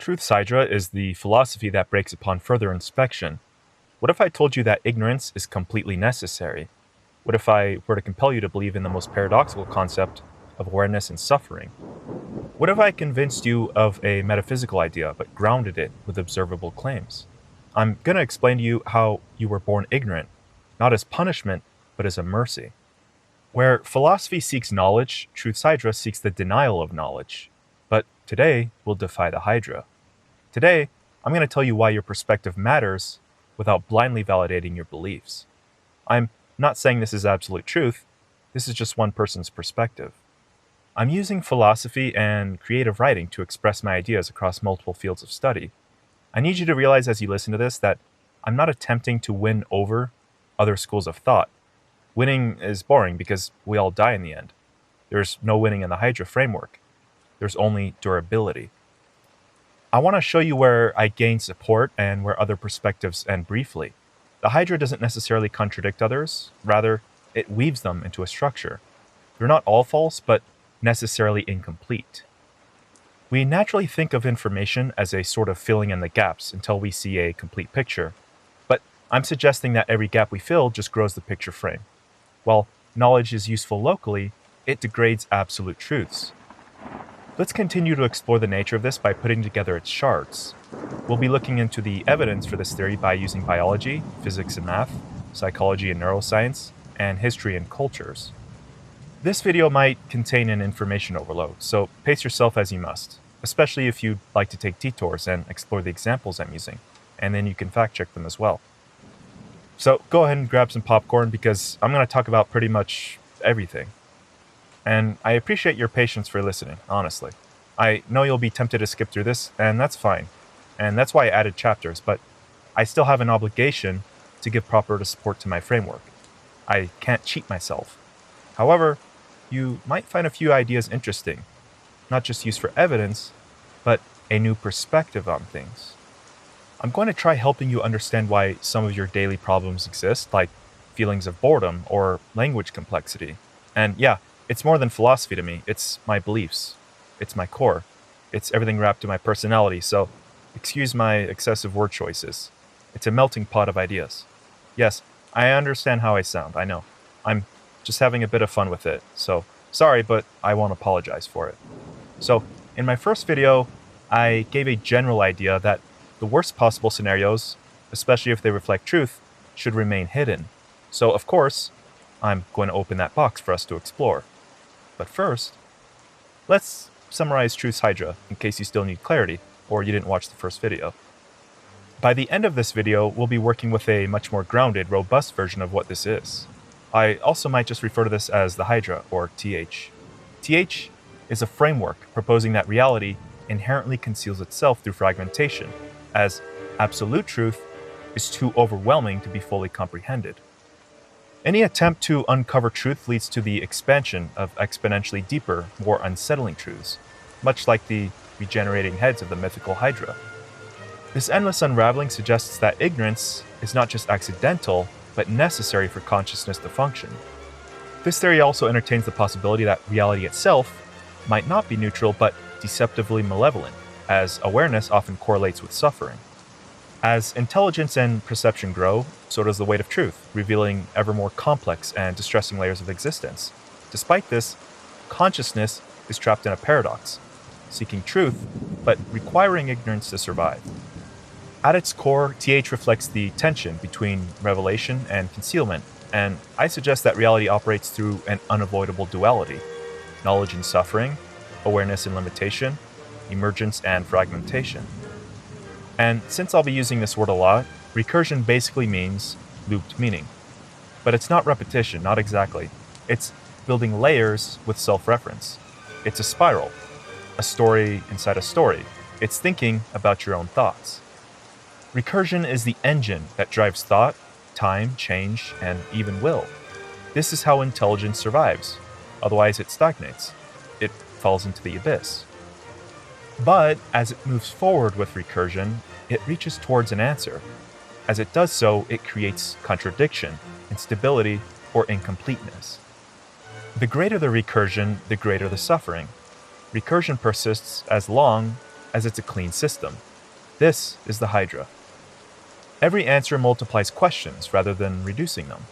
Truth's Hydra is the philosophy that breaks upon further inspection. What if I told you that ignorance is completely necessary? What if I were to compel you to believe in the most paradoxical concept of awareness and suffering? What if I convinced you of a metaphysical idea but grounded it with observable claims? I'm going to explain to you how you were born ignorant, not as punishment, but as a mercy. Where philosophy seeks knowledge, Truth's Hydra seeks the denial of knowledge. But today, we'll defy the Hydra. Today, I'm going to tell you why your perspective matters without blindly validating your beliefs. I'm not saying this is absolute truth, this is just one person's perspective. I'm using philosophy and creative writing to express my ideas across multiple fields of study. I need you to realize as you listen to this that I'm not attempting to win over other schools of thought. Winning is boring because we all die in the end. There's no winning in the Hydra framework. There's only durability. I want to show you where I gain support and where other perspectives end briefly. The Hydra doesn't necessarily contradict others, rather, it weaves them into a structure. They're not all false, but necessarily incomplete. We naturally think of information as a sort of filling in the gaps until we see a complete picture. But I'm suggesting that every gap we fill just grows the picture frame. While knowledge is useful locally, it degrades absolute truths. Let's continue to explore the nature of this by putting together its shards. We'll be looking into the evidence for this theory by using biology, physics and math, psychology and neuroscience, and history and cultures. This video might contain an information overload, so pace yourself as you must, especially if you'd like to take detours and explore the examples I'm using, and then you can fact check them as well. So go ahead and grab some popcorn because I'm going to talk about pretty much everything. And I appreciate your patience for listening, honestly. I know you'll be tempted to skip through this, and that's fine. And that's why I added chapters, but I still have an obligation to give proper support to my framework. I can't cheat myself. However, you might find a few ideas interesting, not just used for evidence, but a new perspective on things. I'm going to try helping you understand why some of your daily problems exist, like feelings of boredom or language complexity. And yeah, it's more than philosophy to me, it's my beliefs. It's my core. It's everything wrapped in my personality, so excuse my excessive word choices. It's a melting pot of ideas. Yes, I understand how I sound, I know. I'm just having a bit of fun with it, so sorry, but I won't apologize for it. So, in my first video, I gave a general idea that the worst possible scenarios, especially if they reflect truth, should remain hidden. So, of course, I'm going to open that box for us to explore. But first, let's summarize Truth's Hydra in case you still need clarity or you didn't watch the first video. By the end of this video, we'll be working with a much more grounded, robust version of what this is. I also might just refer to this as the Hydra, or TH. TH is a framework proposing that reality inherently conceals itself through fragmentation, as absolute truth is too overwhelming to be fully comprehended. Any attempt to uncover truth leads to the expansion of exponentially deeper, more unsettling truths, much like the regenerating heads of the mythical Hydra. This endless unraveling suggests that ignorance is not just accidental, but necessary for consciousness to function. This theory also entertains the possibility that reality itself might not be neutral, but deceptively malevolent, as awareness often correlates with suffering. As intelligence and perception grow, so does the weight of truth, revealing ever more complex and distressing layers of existence. Despite this, consciousness is trapped in a paradox, seeking truth, but requiring ignorance to survive. At its core, TH reflects the tension between revelation and concealment, and I suggest that reality operates through an unavoidable duality: knowledge and suffering, awareness and limitation, emergence and fragmentation. And since I'll be using this word a lot, recursion basically means looped meaning. But it's not repetition, not exactly. It's building layers with self-reference. It's a spiral, a story inside a story. It's thinking about your own thoughts. Recursion is the engine that drives thought, time, change, and even will. This is how intelligence survives. Otherwise, it stagnates. It falls into the abyss. But as it moves forward with recursion, it reaches towards an answer. As it does so, it creates contradiction, instability, or incompleteness. The greater the recursion, the greater the suffering. Recursion persists as long as it's a clean system. This is the Hydra. Every answer multiplies questions rather than reducing them.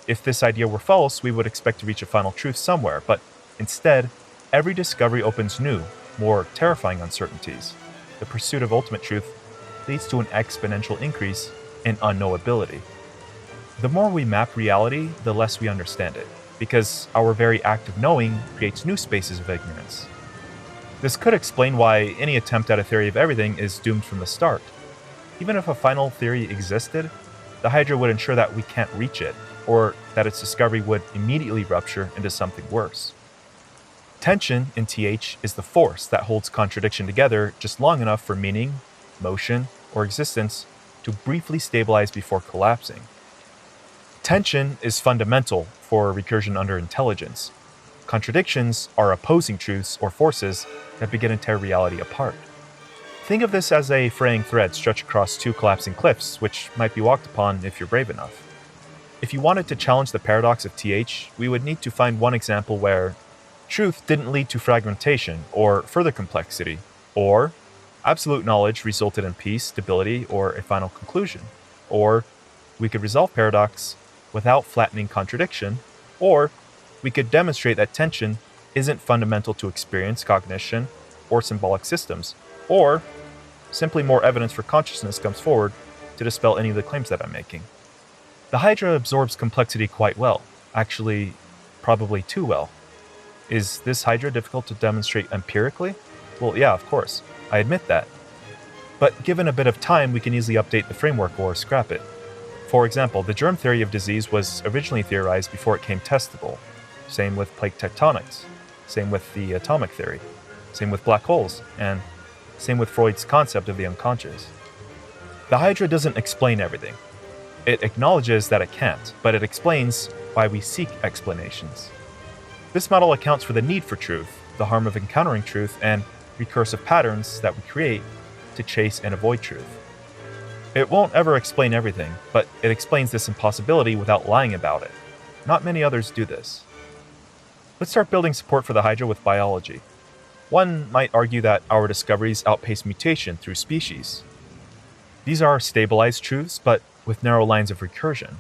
If this idea were false, we would expect to reach a final truth somewhere, but instead, every discovery opens new, more terrifying uncertainties. The pursuit of ultimate truth leads to an exponential increase in unknowability. The more we map reality, the less we understand it, because our very act of knowing creates new spaces of ignorance. This could explain why any attempt at a theory of everything is doomed from the start. Even if a final theory existed, the Hydra would ensure that we can't reach it, or that its discovery would immediately rupture into something worse. Tension in TH is the force that holds contradiction together just long enough for meaning, motion, or existence to briefly stabilize before collapsing. Tension is fundamental for recursion under intelligence. Contradictions are opposing truths or forces that begin to tear reality apart. Think of this as a fraying thread stretched across two collapsing cliffs, which might be walked upon if you're brave enough. If you wanted to challenge the paradox of TH, we would need to find one example where truth didn't lead to fragmentation or further complexity, or absolute knowledge resulted in peace, stability, or a final conclusion, or we could resolve paradox without flattening contradiction, or we could demonstrate that tension isn't fundamental to experience, cognition, or symbolic systems, or simply more evidence for consciousness comes forward to dispel any of the claims that I'm making. The Hydra absorbs complexity quite well, actually, probably too well. Is this Hydra difficult to demonstrate empirically? Well, yeah, of course, I admit that. But given a bit of time, we can easily update the framework or scrap it. For example, the germ theory of disease was originally theorized before it came testable. Same with plate tectonics. Same with the atomic theory. Same with black holes. And same with Freud's concept of the unconscious. The Hydra doesn't explain everything. It acknowledges that it can't, but it explains why we seek explanations. This model accounts for the need for truth, the harm of encountering truth, and recursive patterns that we create to chase and avoid truth. It won't ever explain everything, but it explains this impossibility without lying about it. Not many others do this. Let's start building support for the Hydra with biology. One might argue that our discoveries outpace mutation through species. These are stabilized truths, but with narrow lines of recursion.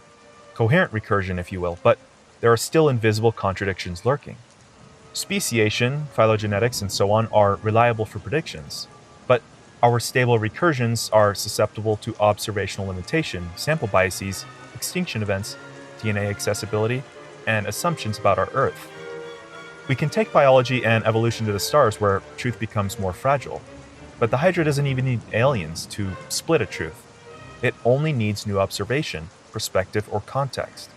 Coherent recursion, if you will, but there are still invisible contradictions lurking. Speciation, phylogenetics, and so on are reliable for predictions, but our stable recursions are susceptible to observational limitation, sample biases, extinction events, DNA accessibility, and assumptions about our Earth. We can take biology and evolution to the stars where truth becomes more fragile, but the Hydra doesn't even need aliens to split a truth. It only needs new observation, perspective, or context.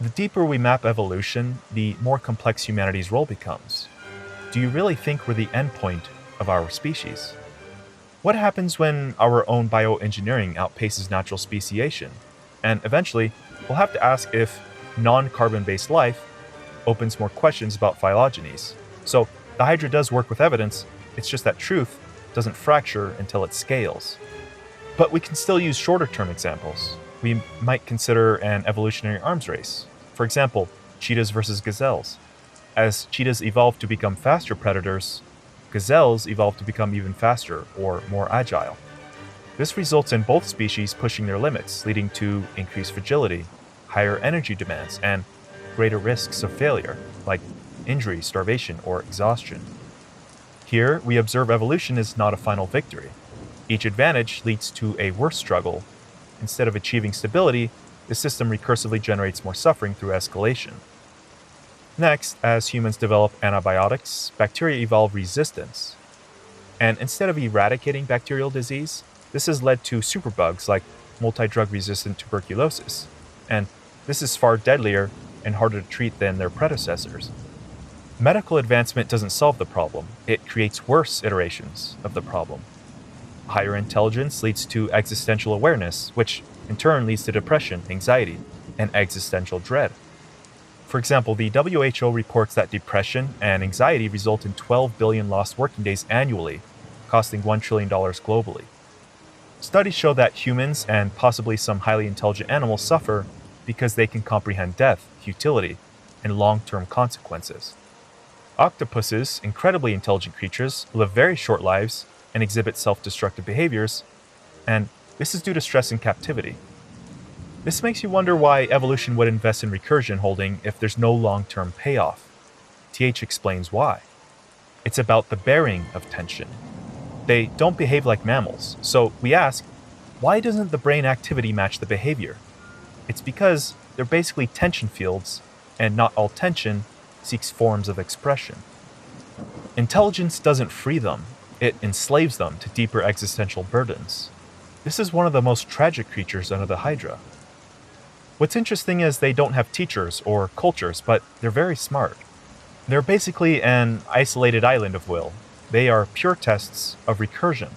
The deeper we map evolution, the more complex humanity's role becomes. Do you really think we're the endpoint of our species? What happens when our own bioengineering outpaces natural speciation? And eventually, we'll have to ask if non-carbon-based life opens more questions about phylogenies. So the Hydra does work with evidence, it's just that truth doesn't fracture until it scales. But we can still use shorter-term examples. We might consider an evolutionary arms race. For example, cheetahs versus gazelles. As cheetahs evolve to become faster predators, gazelles evolve to become even faster or more agile. This results in both species pushing their limits, leading to increased fragility, higher energy demands, and greater risks of failure, like injury, starvation, or exhaustion. Here, we observe evolution is not a final victory. Each advantage leads to a worse struggle. Instead of achieving stability, the system recursively generates more suffering through escalation. Next, as humans develop antibiotics, bacteria evolve resistance. And instead of eradicating bacterial disease, this has led to superbugs like multi-drug resistant tuberculosis. And this is far deadlier and harder to treat than their predecessors. Medical advancement doesn't solve the problem, it creates worse iterations of the problem. Higher intelligence leads to existential awareness, which in turn leads to depression, anxiety, and existential dread. For example, the WHO reports that depression and anxiety result in 12 billion lost working days annually, costing $1 trillion globally. Studies show that humans and possibly some highly intelligent animals suffer because they can comprehend death, futility, and long-term consequences. Octopuses, incredibly intelligent creatures, live very short lives and exhibit self-destructive behaviors, and this is due to stress and captivity. This makes you wonder why evolution would invest in recursion holding if there's no long-term payoff. TH explains why. It's about the bearing of tension. They don't behave like mammals, so we ask, why doesn't the brain activity match the behavior? It's because they're basically tension fields, and not all tension seeks forms of expression. Intelligence doesn't free them, it enslaves them to deeper existential burdens. This is one of the most tragic creatures under the Hydra. What's interesting is they don't have teachers or cultures, but they're very smart. They're basically an isolated island of will. They are pure tests of recursion.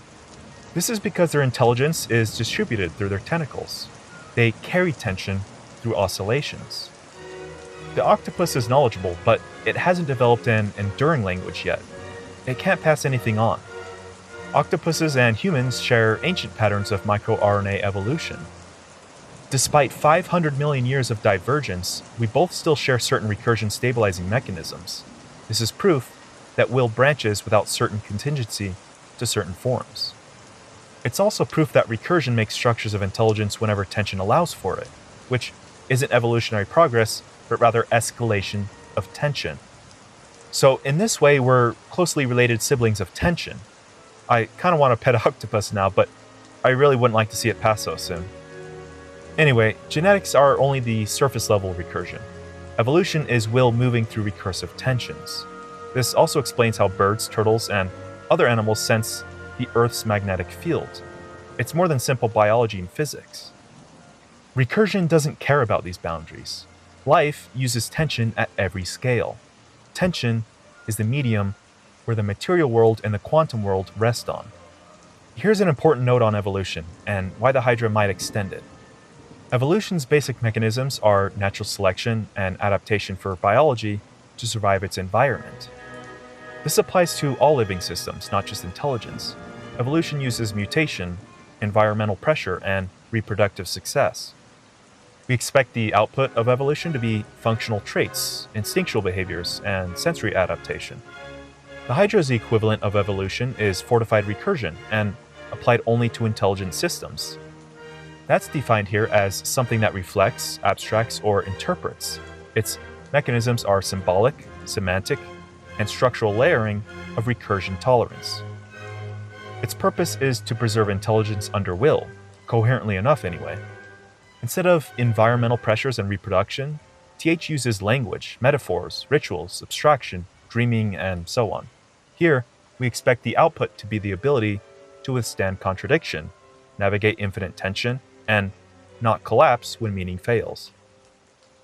This is because their intelligence is distributed through their tentacles. They carry tension through oscillations. The octopus is knowledgeable, but it hasn't developed an enduring language yet. It can't pass anything on. Octopuses and humans share ancient patterns of microRNA evolution. Despite 500 million years of divergence, we both still share certain recursion stabilizing mechanisms. This is proof that will branches without certain contingency to certain forms. It's also proof that recursion makes structures of intelligence whenever tension allows for it, which isn't evolutionary progress, but rather escalation of tension. So in this way, we're closely related siblings of tension. I kind of want to pet octopus now, but I really wouldn't like to see it pass so soon. Anyway, genetics are only the surface level recursion. Evolution is will moving through recursive tensions. This also explains how birds, turtles, and other animals sense the Earth's magnetic field. It's more than simple biology and physics. Recursion doesn't care about these boundaries. Life uses tension at every scale. Tension is the medium where the material world and the quantum world rest on. Here's an important note on evolution, and why the Hydra might extend it. Evolution's basic mechanisms are natural selection and adaptation for biology to survive its environment. This applies to all living systems, not just intelligence. Evolution uses mutation, environmental pressure, and reproductive success. We expect the output of evolution to be functional traits, instinctual behaviors, and sensory adaptation. The Hydra's equivalent of evolution is fortified recursion and applied only to intelligent systems. That's defined here as something that reflects, abstracts, or interprets. Its mechanisms are symbolic, semantic, and structural layering of recursion tolerance. Its purpose is to preserve intelligence under will, coherently enough anyway. Instead of environmental pressures and reproduction, TH uses language, metaphors, rituals, abstraction, dreaming, and so on. Here, we expect the output to be the ability to withstand contradiction, navigate infinite tension, and not collapse when meaning fails.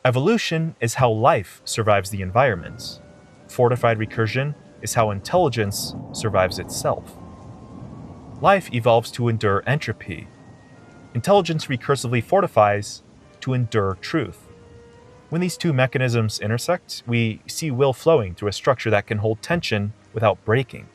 Evolution is how life survives the environment. Fortified recursion is how intelligence survives itself. Life evolves to endure entropy. Intelligence recursively fortifies to endure truth. When these two mechanisms intersect, we see will flowing through a structure that can hold tension without breaking.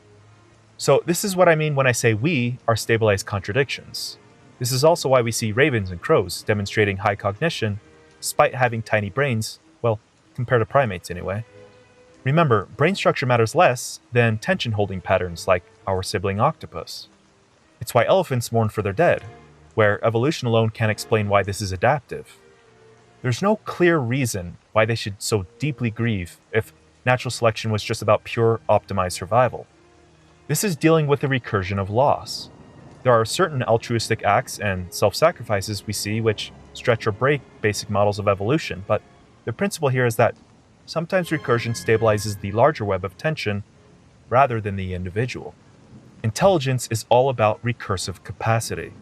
So this is what I mean when I say we are stabilized contradictions. This is also why we see ravens and crows demonstrating high cognition despite having tiny brains, well, compared to primates anyway. Remember, brain structure matters less than tension-holding patterns like our sibling octopus. It's why elephants mourn for their dead, where evolution alone can't explain why this is adaptive. There's no clear reason why they should so deeply grieve if natural selection was just about pure optimized survival. This is dealing with the recursion of loss. There are certain altruistic acts and self-sacrifices we see which stretch or break basic models of evolution, but the principle here is that sometimes recursion stabilizes the larger web of tension rather than the individual. Intelligence is all about recursive capacity.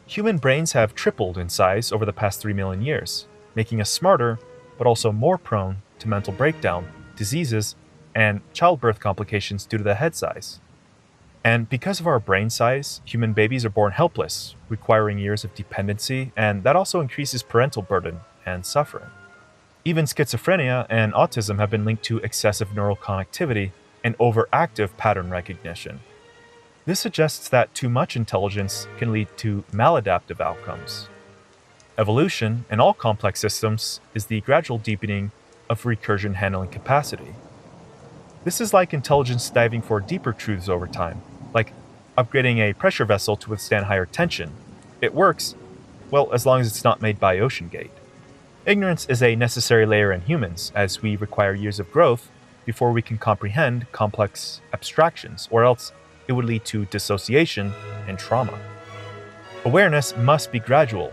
Human brains have tripled in size over the past 3 million years, making us smarter, but also more prone to mental breakdown, diseases, and childbirth complications due to the head size. And because of our brain size, human babies are born helpless, requiring years of dependency, and that also increases parental burden and suffering. Even schizophrenia and autism have been linked to excessive neural connectivity and overactive pattern recognition. This suggests that too much intelligence can lead to maladaptive outcomes. Evolution, in all complex systems, is the gradual deepening of recursion handling capacity. This is like intelligence diving for deeper truths over time, like upgrading a pressure vessel to withstand higher tension. It works, well, as long as it's not made by OceanGate. Ignorance is a necessary layer in humans, as we require years of growth before we can comprehend complex abstractions, or else it would lead to dissociation and trauma. Awareness must be gradual,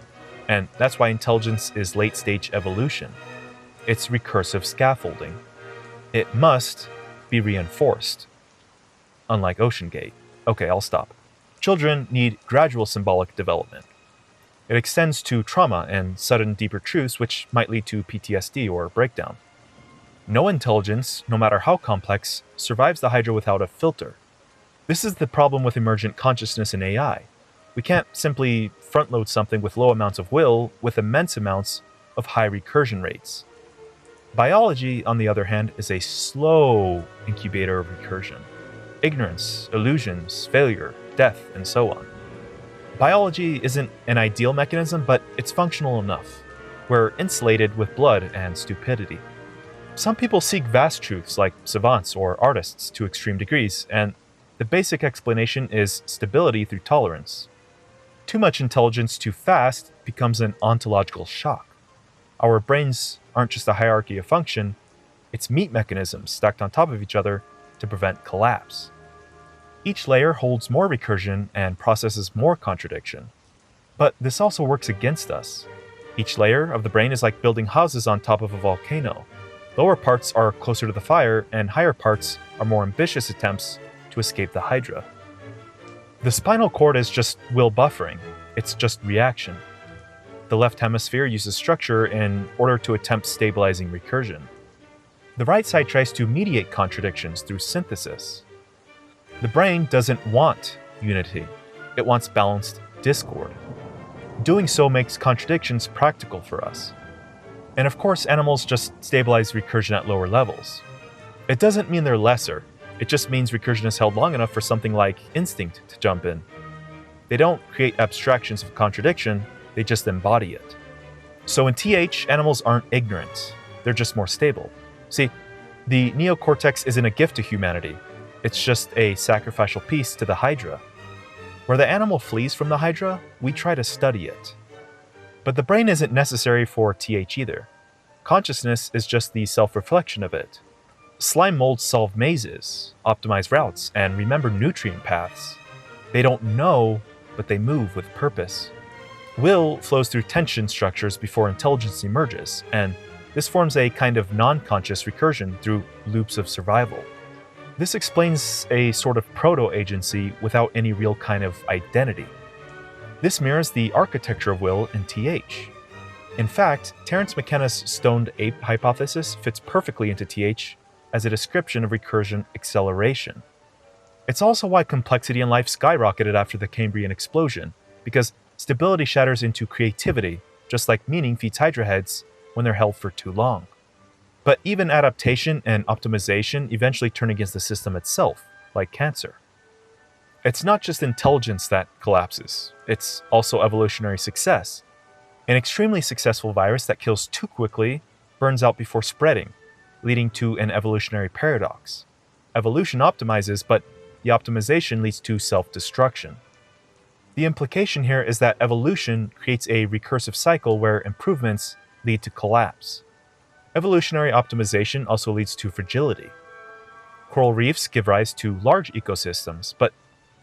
and that's why intelligence is late-stage evolution. It's recursive scaffolding. It must be reinforced. Unlike OceanGate. Okay, I'll stop. Children need gradual symbolic development. It extends to trauma and sudden deeper truths, which might lead to PTSD or breakdown. No intelligence, no matter how complex, survives the Hydra without a filter. This is the problem with emergent consciousness in AI. We can't simply front-load something with low amounts of will with immense amounts of high recursion rates. Biology, on the other hand, is a slow incubator of recursion. Ignorance, illusions, failure, death, and so on. Biology isn't an ideal mechanism, but it's functional enough. We're insulated with blood and stupidity. Some people seek vast truths like savants or artists to extreme degrees, and the basic explanation is stability through tolerance. Too much intelligence too fast becomes an ontological shock. Our brains aren't just a hierarchy of function, it's meat mechanisms stacked on top of each other to prevent collapse. Each layer holds more recursion and processes more contradiction. But this also works against us. Each layer of the brain is like building houses on top of a volcano. Lower parts are closer to the fire, and higher parts are more ambitious attempts to escape the Hydra. The spinal cord is just will buffering. It's just reaction. The left hemisphere uses structure in order to attempt stabilizing recursion. The right side tries to mediate contradictions through synthesis. The brain doesn't want unity. It wants balanced discord. Doing so makes contradictions practical for us. And of course, animals just stabilize recursion at lower levels. It doesn't mean they're lesser. It just means recursion is held long enough for something like instinct to jump in. They don't create abstractions of contradiction, they just embody it. So in TH, animals aren't ignorant. They're just more stable. See, the neocortex isn't a gift to humanity. It's just a sacrificial piece to the Hydra. Where the animal flees from the Hydra, we try to study it. But the brain isn't necessary for TH either. Consciousness is just the self-reflection of it. Slime molds solve mazes, optimize routes, and remember nutrient paths. They don't know, but they move with purpose. Will flows through tension structures before intelligence emerges, and this forms a kind of non-conscious recursion through loops of survival. This explains a sort of proto-agency without any real kind of identity. This mirrors the architecture of will in TH. In fact, Terence McKenna's stoned ape hypothesis fits perfectly into TH as a description of recursion acceleration. It's also why complexity in life skyrocketed after the Cambrian explosion, because stability shatters into creativity, just like meaning feeds Hydra heads when they're held for too long. But even adaptation and optimization eventually turn against the system itself, like cancer. It's not just intelligence that collapses, it's also evolutionary success. An extremely successful virus that kills too quickly burns out before spreading, leading to an evolutionary paradox. Evolution optimizes, but the optimization leads to self-destruction. The implication here is that evolution creates a recursive cycle where improvements lead to collapse. Evolutionary optimization also leads to fragility. Coral reefs give rise to large ecosystems, but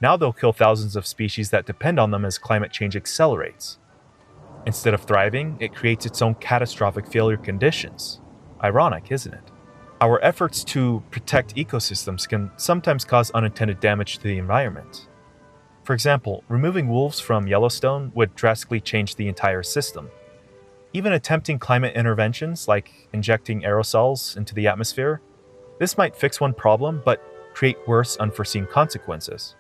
now they'll kill thousands of species that depend on them as climate change accelerates. Instead of thriving, it creates its own catastrophic failure conditions. Ironic, isn't it? Our efforts to protect ecosystems can sometimes cause unintended damage to the environment. For example, removing wolves from Yellowstone would drastically change the entire system. Even attempting climate interventions, like injecting aerosols into the atmosphere, this might fix one problem, but create worse unforeseen consequences.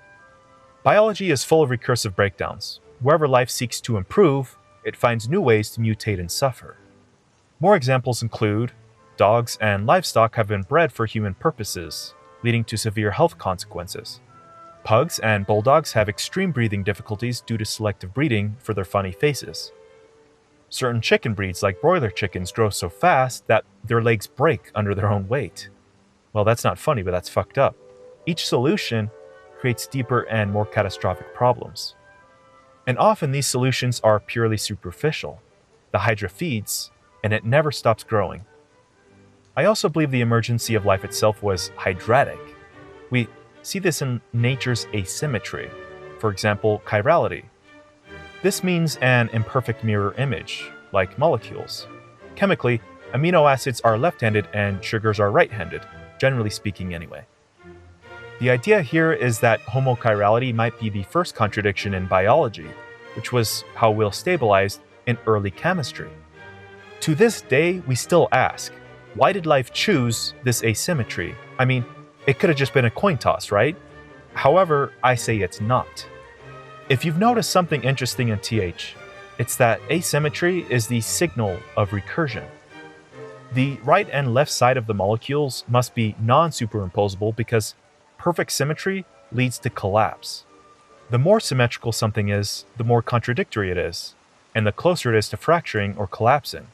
Biology is full of recursive breakdowns. Wherever life seeks to improve, it finds new ways to mutate and suffer. More examples include dogs and livestock have been bred for human purposes, leading to severe health consequences. Pugs and bulldogs have extreme breathing difficulties due to selective breeding for their funny faces. Certain chicken breeds, like broiler chickens, grow so fast that their legs break under their own weight. Well, that's not funny, but that's fucked up. Each solution creates deeper and more catastrophic problems. And often these solutions are purely superficial. The Hydra feeds, and it never stops growing. I also believe the emergency of life itself was hydratic. We see this in nature's asymmetry, for example, chirality. This means an imperfect mirror image, like molecules. Chemically, amino acids are left-handed and sugars are right-handed, generally speaking anyway. The idea here is that homochirality might be the first contradiction in biology, which was how will stabilized in early chemistry. To this day, we still ask, why did life choose this asymmetry? I mean, it could have just been a coin toss, right? However, I say it's not. If you've noticed something interesting in TH, it's that asymmetry is the signal of recursion. The right and left side of the molecules must be non-superimposable because perfect symmetry leads to collapse. The more symmetrical something is, the more contradictory it is, and the closer it is to fracturing or collapsing.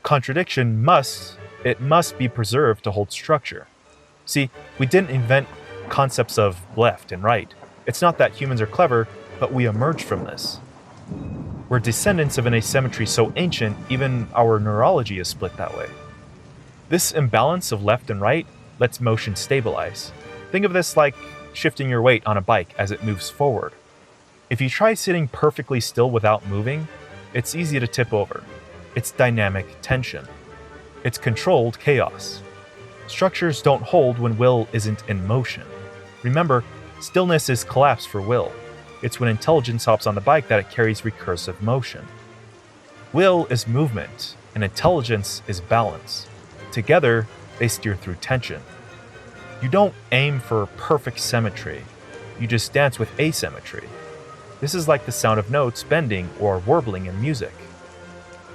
Contradiction must be preserved to hold structure. See, we didn't invent concepts of left and right. It's not that humans are clever, but we emerged from this. We're descendants of an asymmetry so ancient, even our neurology is split that way. This imbalance of left and right lets motion stabilize. Think of this like shifting your weight on a bike as it moves forward. If you try sitting perfectly still without moving, it's easy to tip over. It's dynamic tension. It's controlled chaos. Structures don't hold when will isn't in motion. Remember, stillness is collapse for will. It's when intelligence hops on the bike that it carries recursive motion. Will is movement, and intelligence is balance. Together, they steer through tension. You don't aim for perfect symmetry. You just dance with asymmetry. This is like the sound of notes bending or warbling in music.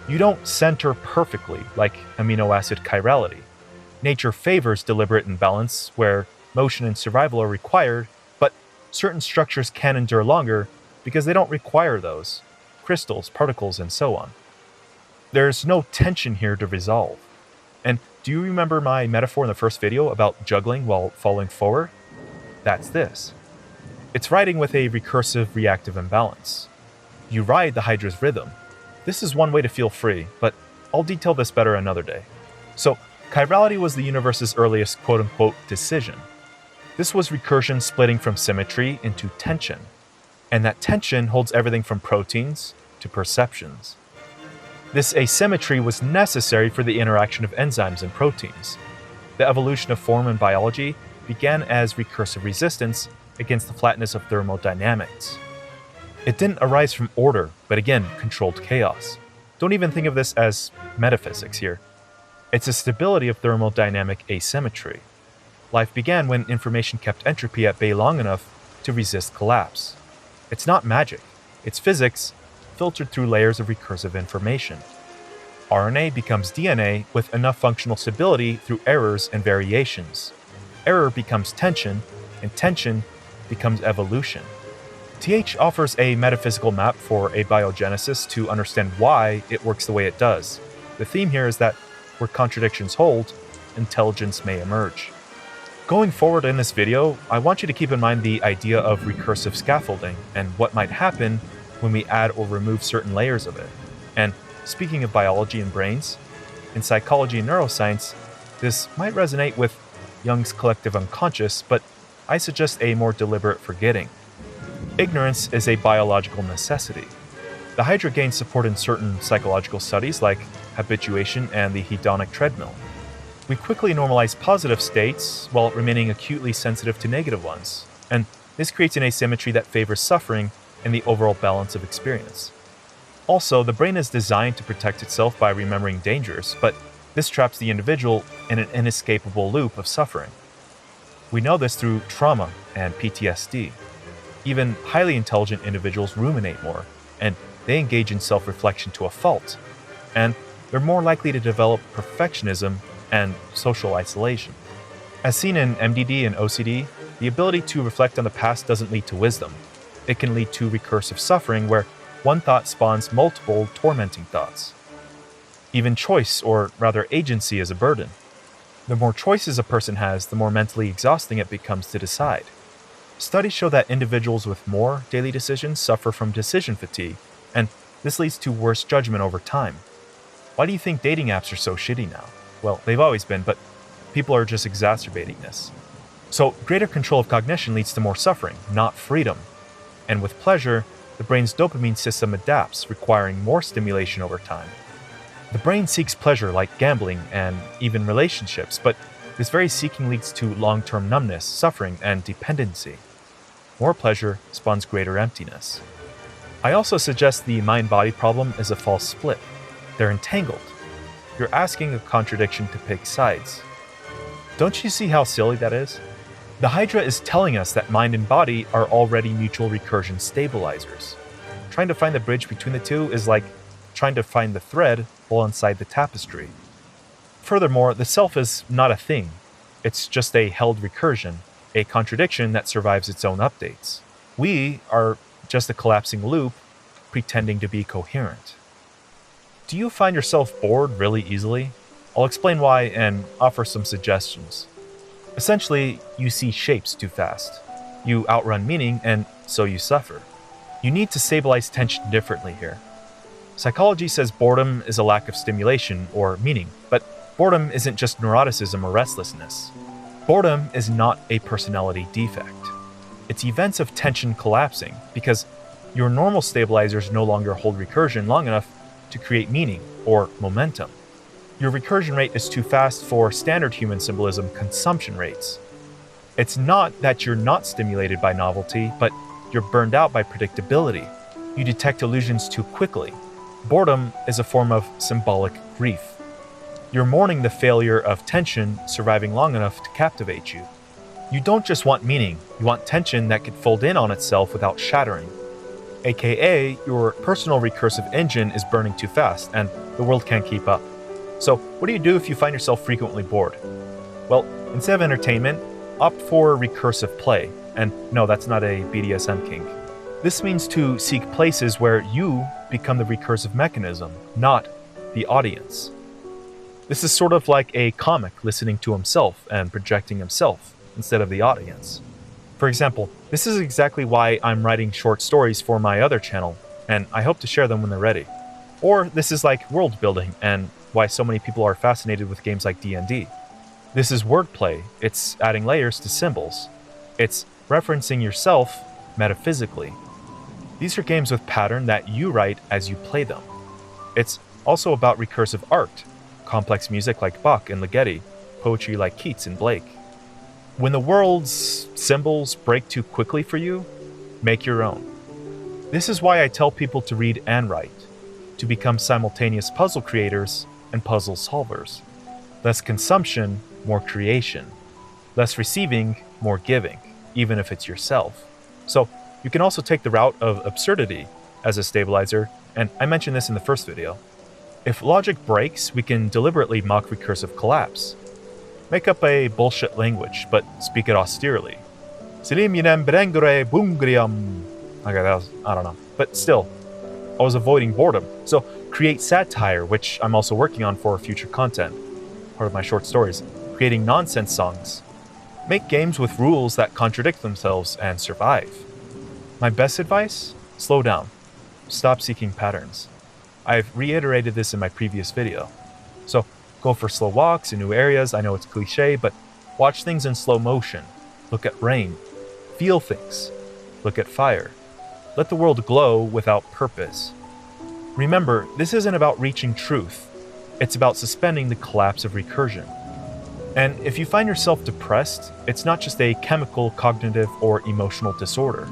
You don't center perfectly like amino acid chirality. Nature favors deliberate imbalance where motion and survival are required, but certain structures can endure longer because they don't require those. Crystals, particles, and so on. There's no tension here to resolve. And do you remember my metaphor in the first video about juggling while falling forward? That's this. It's riding with a recursive reactive imbalance. You ride the Hydra's rhythm. This is one way to feel free, but I'll detail this better another day. So, chirality was the universe's earliest quote-unquote decision. This was recursion splitting from symmetry into tension, and that tension holds everything from proteins to perceptions. This asymmetry was necessary for the interaction of enzymes and proteins. The evolution of form in biology began as recursive resistance against the flatness of thermodynamics. It didn't arise from order, but again, controlled chaos. Don't even think of this as metaphysics here. It's a stability of thermodynamic asymmetry. Life began when information kept entropy at bay long enough to resist collapse. It's not magic, it's physics filtered through layers of recursive information. RNA becomes DNA with enough functional stability through errors and variations. Error becomes tension, and tension becomes evolution. TH offers a metaphysical map for abiogenesis to understand why it works the way it does. The theme here is that where contradictions hold, intelligence may emerge. Going forward in this video, I want you to keep in mind the idea of recursive scaffolding and what might happen when we add or remove certain layers of it. And speaking of biology and brains, in psychology and neuroscience, this might resonate with Jung's collective unconscious, but I suggest a more deliberate forgetting. Ignorance is a biological necessity. The Hydra gains support in certain psychological studies like habituation and the hedonic treadmill. We quickly normalize positive states while remaining acutely sensitive to negative ones, and this creates an asymmetry that favors suffering and the overall balance of experience. Also, the brain is designed to protect itself by remembering dangers, but this traps the individual in an inescapable loop of suffering. We know this through trauma and PTSD. Even highly intelligent individuals ruminate more, and they engage in self-reflection to a fault, and they're more likely to develop perfectionism and social isolation. As seen in MDD and OCD, the ability to reflect on the past doesn't lead to wisdom. It can lead to recursive suffering where one thought spawns multiple tormenting thoughts. Even choice, or rather agency, is a burden. The more choices a person has, the more mentally exhausting it becomes to decide. Studies show that individuals with more daily decisions suffer from decision fatigue, and this leads to worse judgment over time. Why do you think dating apps are so shitty now? Well, they've always been, but people are just exacerbating this. So, greater control of cognition leads to more suffering, not freedom. And with pleasure, the brain's dopamine system adapts, requiring more stimulation over time. The brain seeks pleasure like gambling and even relationships, but this very seeking leads to long-term numbness, suffering, and dependency. More pleasure spawns greater emptiness. I also suggest the mind-body problem is a false split. They're entangled. You're asking a contradiction to pick sides. Don't you see how silly that is? The Hydra is telling us that mind and body are already mutual recursion stabilizers. Trying to find the bridge between the two is like trying to find the thread while inside the tapestry. Furthermore, the self is not a thing. It's just a held recursion, a contradiction that survives its own updates. We are just a collapsing loop pretending to be coherent. Do you find yourself bored really easily? I'll explain why and offer some suggestions. Essentially, you see shapes too fast. You outrun meaning, and so you suffer. You need to stabilize tension differently here. Psychology says boredom is a lack of stimulation or meaning, but boredom isn't just neuroticism or restlessness. Boredom is not a personality defect. It's events of tension collapsing, because your normal stabilizers no longer hold recursion long enough to create meaning or momentum. Your recursion rate is too fast for standard human symbolism consumption rates. It's not that you're not stimulated by novelty, but you're burned out by predictability. You detect illusions too quickly. Boredom is a form of symbolic grief. You're mourning the failure of tension surviving long enough to captivate you. You don't just want meaning, you want tension that could fold in on itself without shattering. AKA, your personal recursive engine is burning too fast, and the world can't keep up. So, what do you do if you find yourself frequently bored? Well, instead of entertainment, opt for recursive play. And no, that's not a BDSM kink. This means to seek places where you become the recursive mechanism, not the audience. This is sort of like a comic listening to himself and projecting himself instead of the audience. For example, this is exactly why I'm writing short stories for my other channel, and I hope to share them when they're ready. Or this is like world building and why so many people are fascinated with games like D&D. This is wordplay, it's adding layers to symbols. It's referencing yourself metaphysically. These are games with pattern that you write as you play them. It's also about recursive art, complex music like Bach and Ligeti, poetry like Keats and Blake. When the world's symbols break too quickly for you, make your own. This is why I tell people to read and write, to become simultaneous puzzle creators and puzzle solvers. Less consumption, more creation. Less receiving, more giving, even if it's yourself. So, you can also take the route of absurdity as a stabilizer, and I mentioned this in the first video. If logic breaks, we can deliberately mock recursive collapse. Make up a bullshit language, but speak it austerely. Okay, I don't know. But still, I was avoiding boredom. So create satire, which I'm also working on for future content. Part of my short stories. Creating nonsense songs. Make games with rules that contradict themselves and survive. My best advice? Slow down. Stop seeking patterns. I've reiterated this in my previous video. So go for slow walks in new areas. I know it's cliche, but watch things in slow motion. Look at rain. Feel things. Look at fire. Let the world glow without purpose. Remember, this isn't about reaching truth. It's about suspending the collapse of recursion. And if you find yourself depressed, it's not just a chemical, cognitive, or emotional disorder.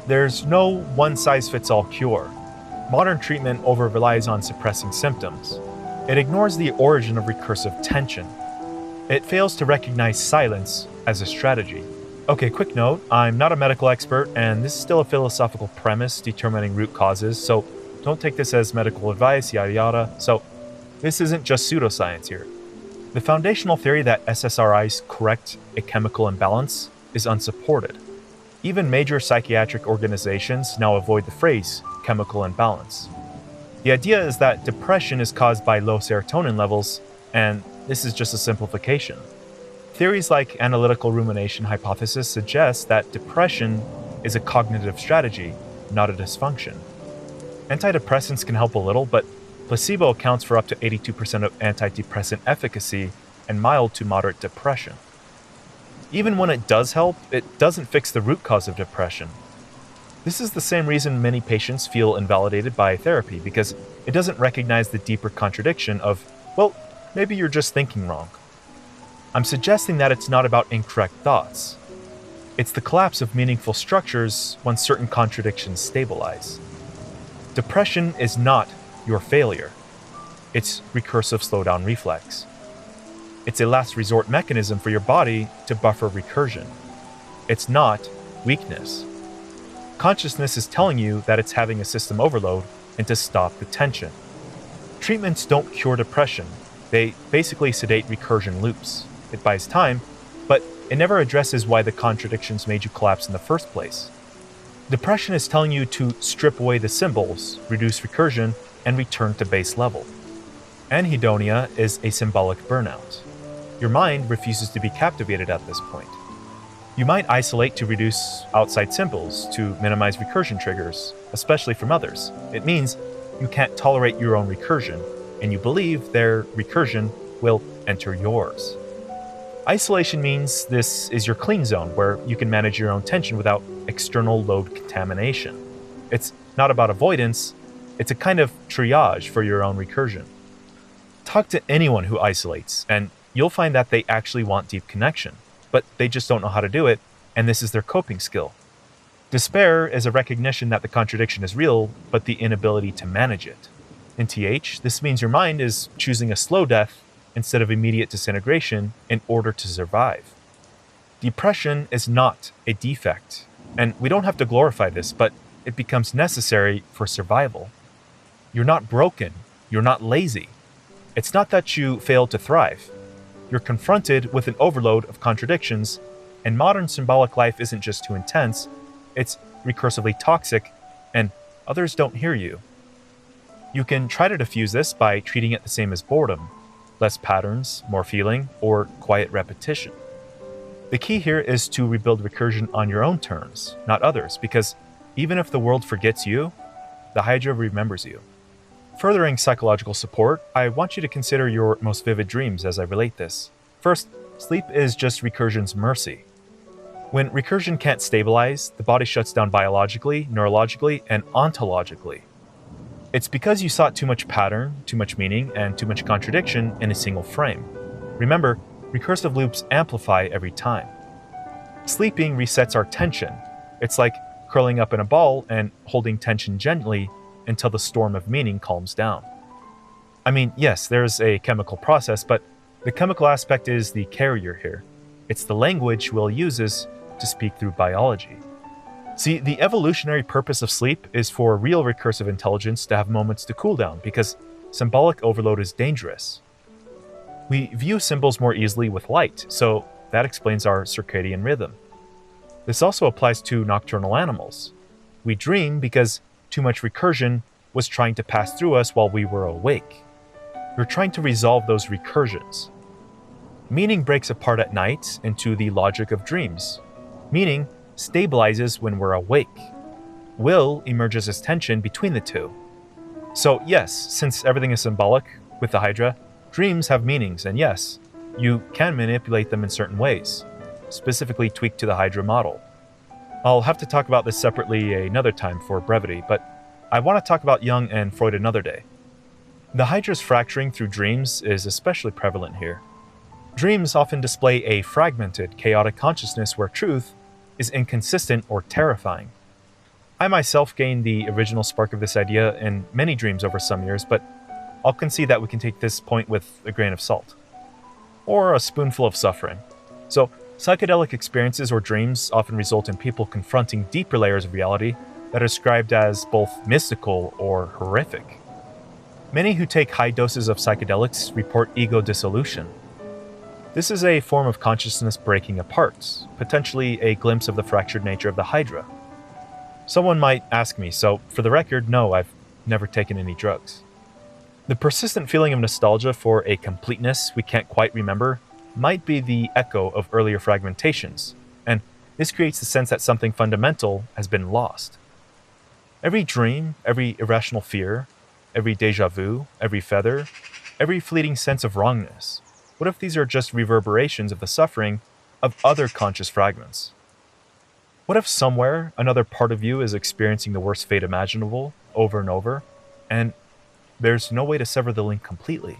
There's no one-size-fits-all cure. Modern treatment over-relies on suppressing symptoms. It ignores the origin of recursive tension. It fails to recognize silence as a strategy. Okay, quick note, I'm not a medical expert, and this is still a philosophical premise determining root causes, so don't take this as medical advice, yada yada. So, this isn't just pseudoscience here. The foundational theory that SSRIs correct a chemical imbalance is unsupported. Even major psychiatric organizations now avoid the phrase chemical imbalance. The idea is that depression is caused by low serotonin levels, and this is just a simplification. Theories like analytical rumination hypothesis suggest that depression is a cognitive strategy, not a dysfunction. Antidepressants can help a little, but placebo accounts for up to 82% of antidepressant efficacy and mild to moderate depression. Even when it does help, it doesn't fix the root cause of depression. This is the same reason many patients feel invalidated by therapy, because it doesn't recognize the deeper contradiction of, well, maybe you're just thinking wrong. I'm suggesting that it's not about incorrect thoughts. It's the collapse of meaningful structures when certain contradictions stabilize. Depression is not your failure. It's recursive slowdown reflex. It's a last resort mechanism for your body to buffer recursion. It's not weakness. Consciousness is telling you that it's having a system overload and to stop the tension. Treatments don't cure depression. They basically sedate recursion loops. It buys time, but it never addresses why the contradictions made you collapse in the first place. Depression is telling you to strip away the symbols, reduce recursion, and return to base level. Anhedonia is a symbolic burnout. Your mind refuses to be captivated at this point. You might isolate to reduce outside symbols, to minimize recursion triggers, especially from others. It means you can't tolerate your own recursion, and you believe their recursion will enter yours. Isolation means this is your clean zone, where you can manage your own tension without external load contamination. It's not about avoidance, it's a kind of triage for your own recursion. Talk to anyone who isolates, and you'll find that they actually want deep connection, but they just don't know how to do it, and this is their coping skill. Despair is a recognition that the contradiction is real, but the inability to manage it. In TH, this means your mind is choosing a slow death instead of immediate disintegration in order to survive. Depression is not a defect, and we don't have to glorify this, but it becomes necessary for survival. You're not broken, you're not lazy. It's not that you failed to thrive. You're confronted with an overload of contradictions, and modern symbolic life isn't just too intense, it's recursively toxic, and others don't hear you. You can try to diffuse this by treating it the same as boredom: less patterns, more feeling, or quiet repetition. The key here is to rebuild recursion on your own terms, not others, because even if the world forgets you, the Hydra remembers you. Furthering psychological support, I want you to consider your most vivid dreams as I relate this. First, sleep is just recursion's mercy. When recursion can't stabilize, the body shuts down biologically, neurologically, and ontologically. It's because you sought too much pattern, too much meaning, and too much contradiction in a single frame. Remember, recursive loops amplify every time. Sleeping resets our tension. It's like curling up in a ball and holding tension gently until the storm of meaning calms down. I mean, yes, there's a chemical process, but the chemical aspect is the carrier here. It's the language Will uses to speak through biology. See, the evolutionary purpose of sleep is for real recursive intelligence to have moments to cool down, because symbolic overload is dangerous. We view symbols more easily with light, so that explains our circadian rhythm. This also applies to nocturnal animals. We dream because too much recursion was trying to pass through us while we were awake. We're trying to resolve those recursions. Meaning breaks apart at night into the logic of dreams. Meaning stabilizes when we're awake. Will emerges as tension between the two. So yes, since everything is symbolic with the Hydra, dreams have meanings, and yes, you can manipulate them in certain ways, specifically tweaked to the Hydra model. I'll have to talk about this separately another time for brevity, but I want to talk about Jung and Freud another day. The Hydra's fracturing through dreams is especially prevalent here. Dreams often display a fragmented, chaotic consciousness where truth is inconsistent or terrifying. I myself gained the original spark of this idea in many dreams over some years, but I'll concede that we can take this point with a grain of salt. Or a spoonful of suffering. So, psychedelic experiences or dreams often result in people confronting deeper layers of reality that are described as both mystical or horrific. Many who take high doses of psychedelics report ego dissolution. This is a form of consciousness breaking apart, potentially a glimpse of the fractured nature of the Hydra. Someone might ask me, so for the record, no, I've never taken any drugs. The persistent feeling of nostalgia for a completeness we can't quite remember might be the echo of earlier fragmentations, and this creates the sense that something fundamental has been lost. Every dream, every irrational fear, every déjà vu, every feather, every fleeting sense of wrongness, what if these are just reverberations of the suffering of other conscious fragments? What if somewhere another part of you is experiencing the worst fate imaginable over and over, and there's no way to sever the link completely?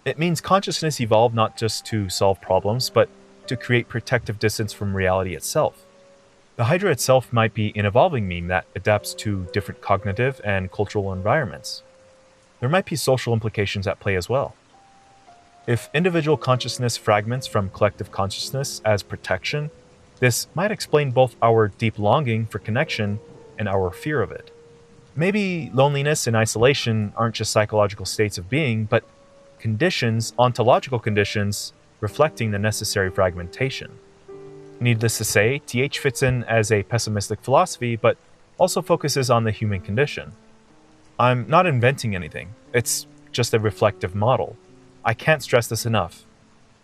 It means consciousness evolved not just to solve problems, but to create protective distance from reality itself. The Hydra itself might be an evolving meme that adapts to different cognitive and cultural environments. There might be social implications at play as well. If individual consciousness fragments from collective consciousness as protection, this might explain both our deep longing for connection and our fear of it. Maybe loneliness and isolation aren't just psychological states of being, but conditions, ontological conditions, reflecting the necessary fragmentation. Needless to say, TH fits in as a pessimistic philosophy, but also focuses on the human condition. I'm not inventing anything, it's just a reflective model. I can't stress this enough.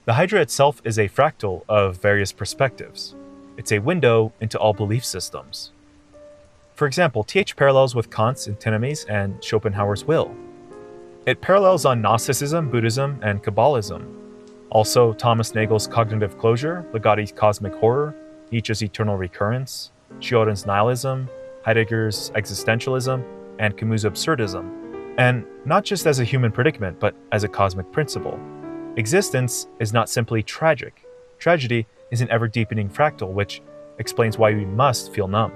The Hydra itself is a fractal of various perspectives. It's a window into all belief systems. For example, TH parallels with Kant's antinomies and Schopenhauer's will. It parallels on Gnosticism, Buddhism, and Kabbalism. Also, Thomas Nagel's cognitive closure, Ligotti's cosmic horror, Nietzsche's eternal recurrence, Schrödinger's nihilism, Heidegger's existentialism, and Camus' absurdism. And not just as a human predicament, but as a cosmic principle. Existence is not simply tragic. Tragedy is an ever-deepening fractal, which explains why we must feel numb.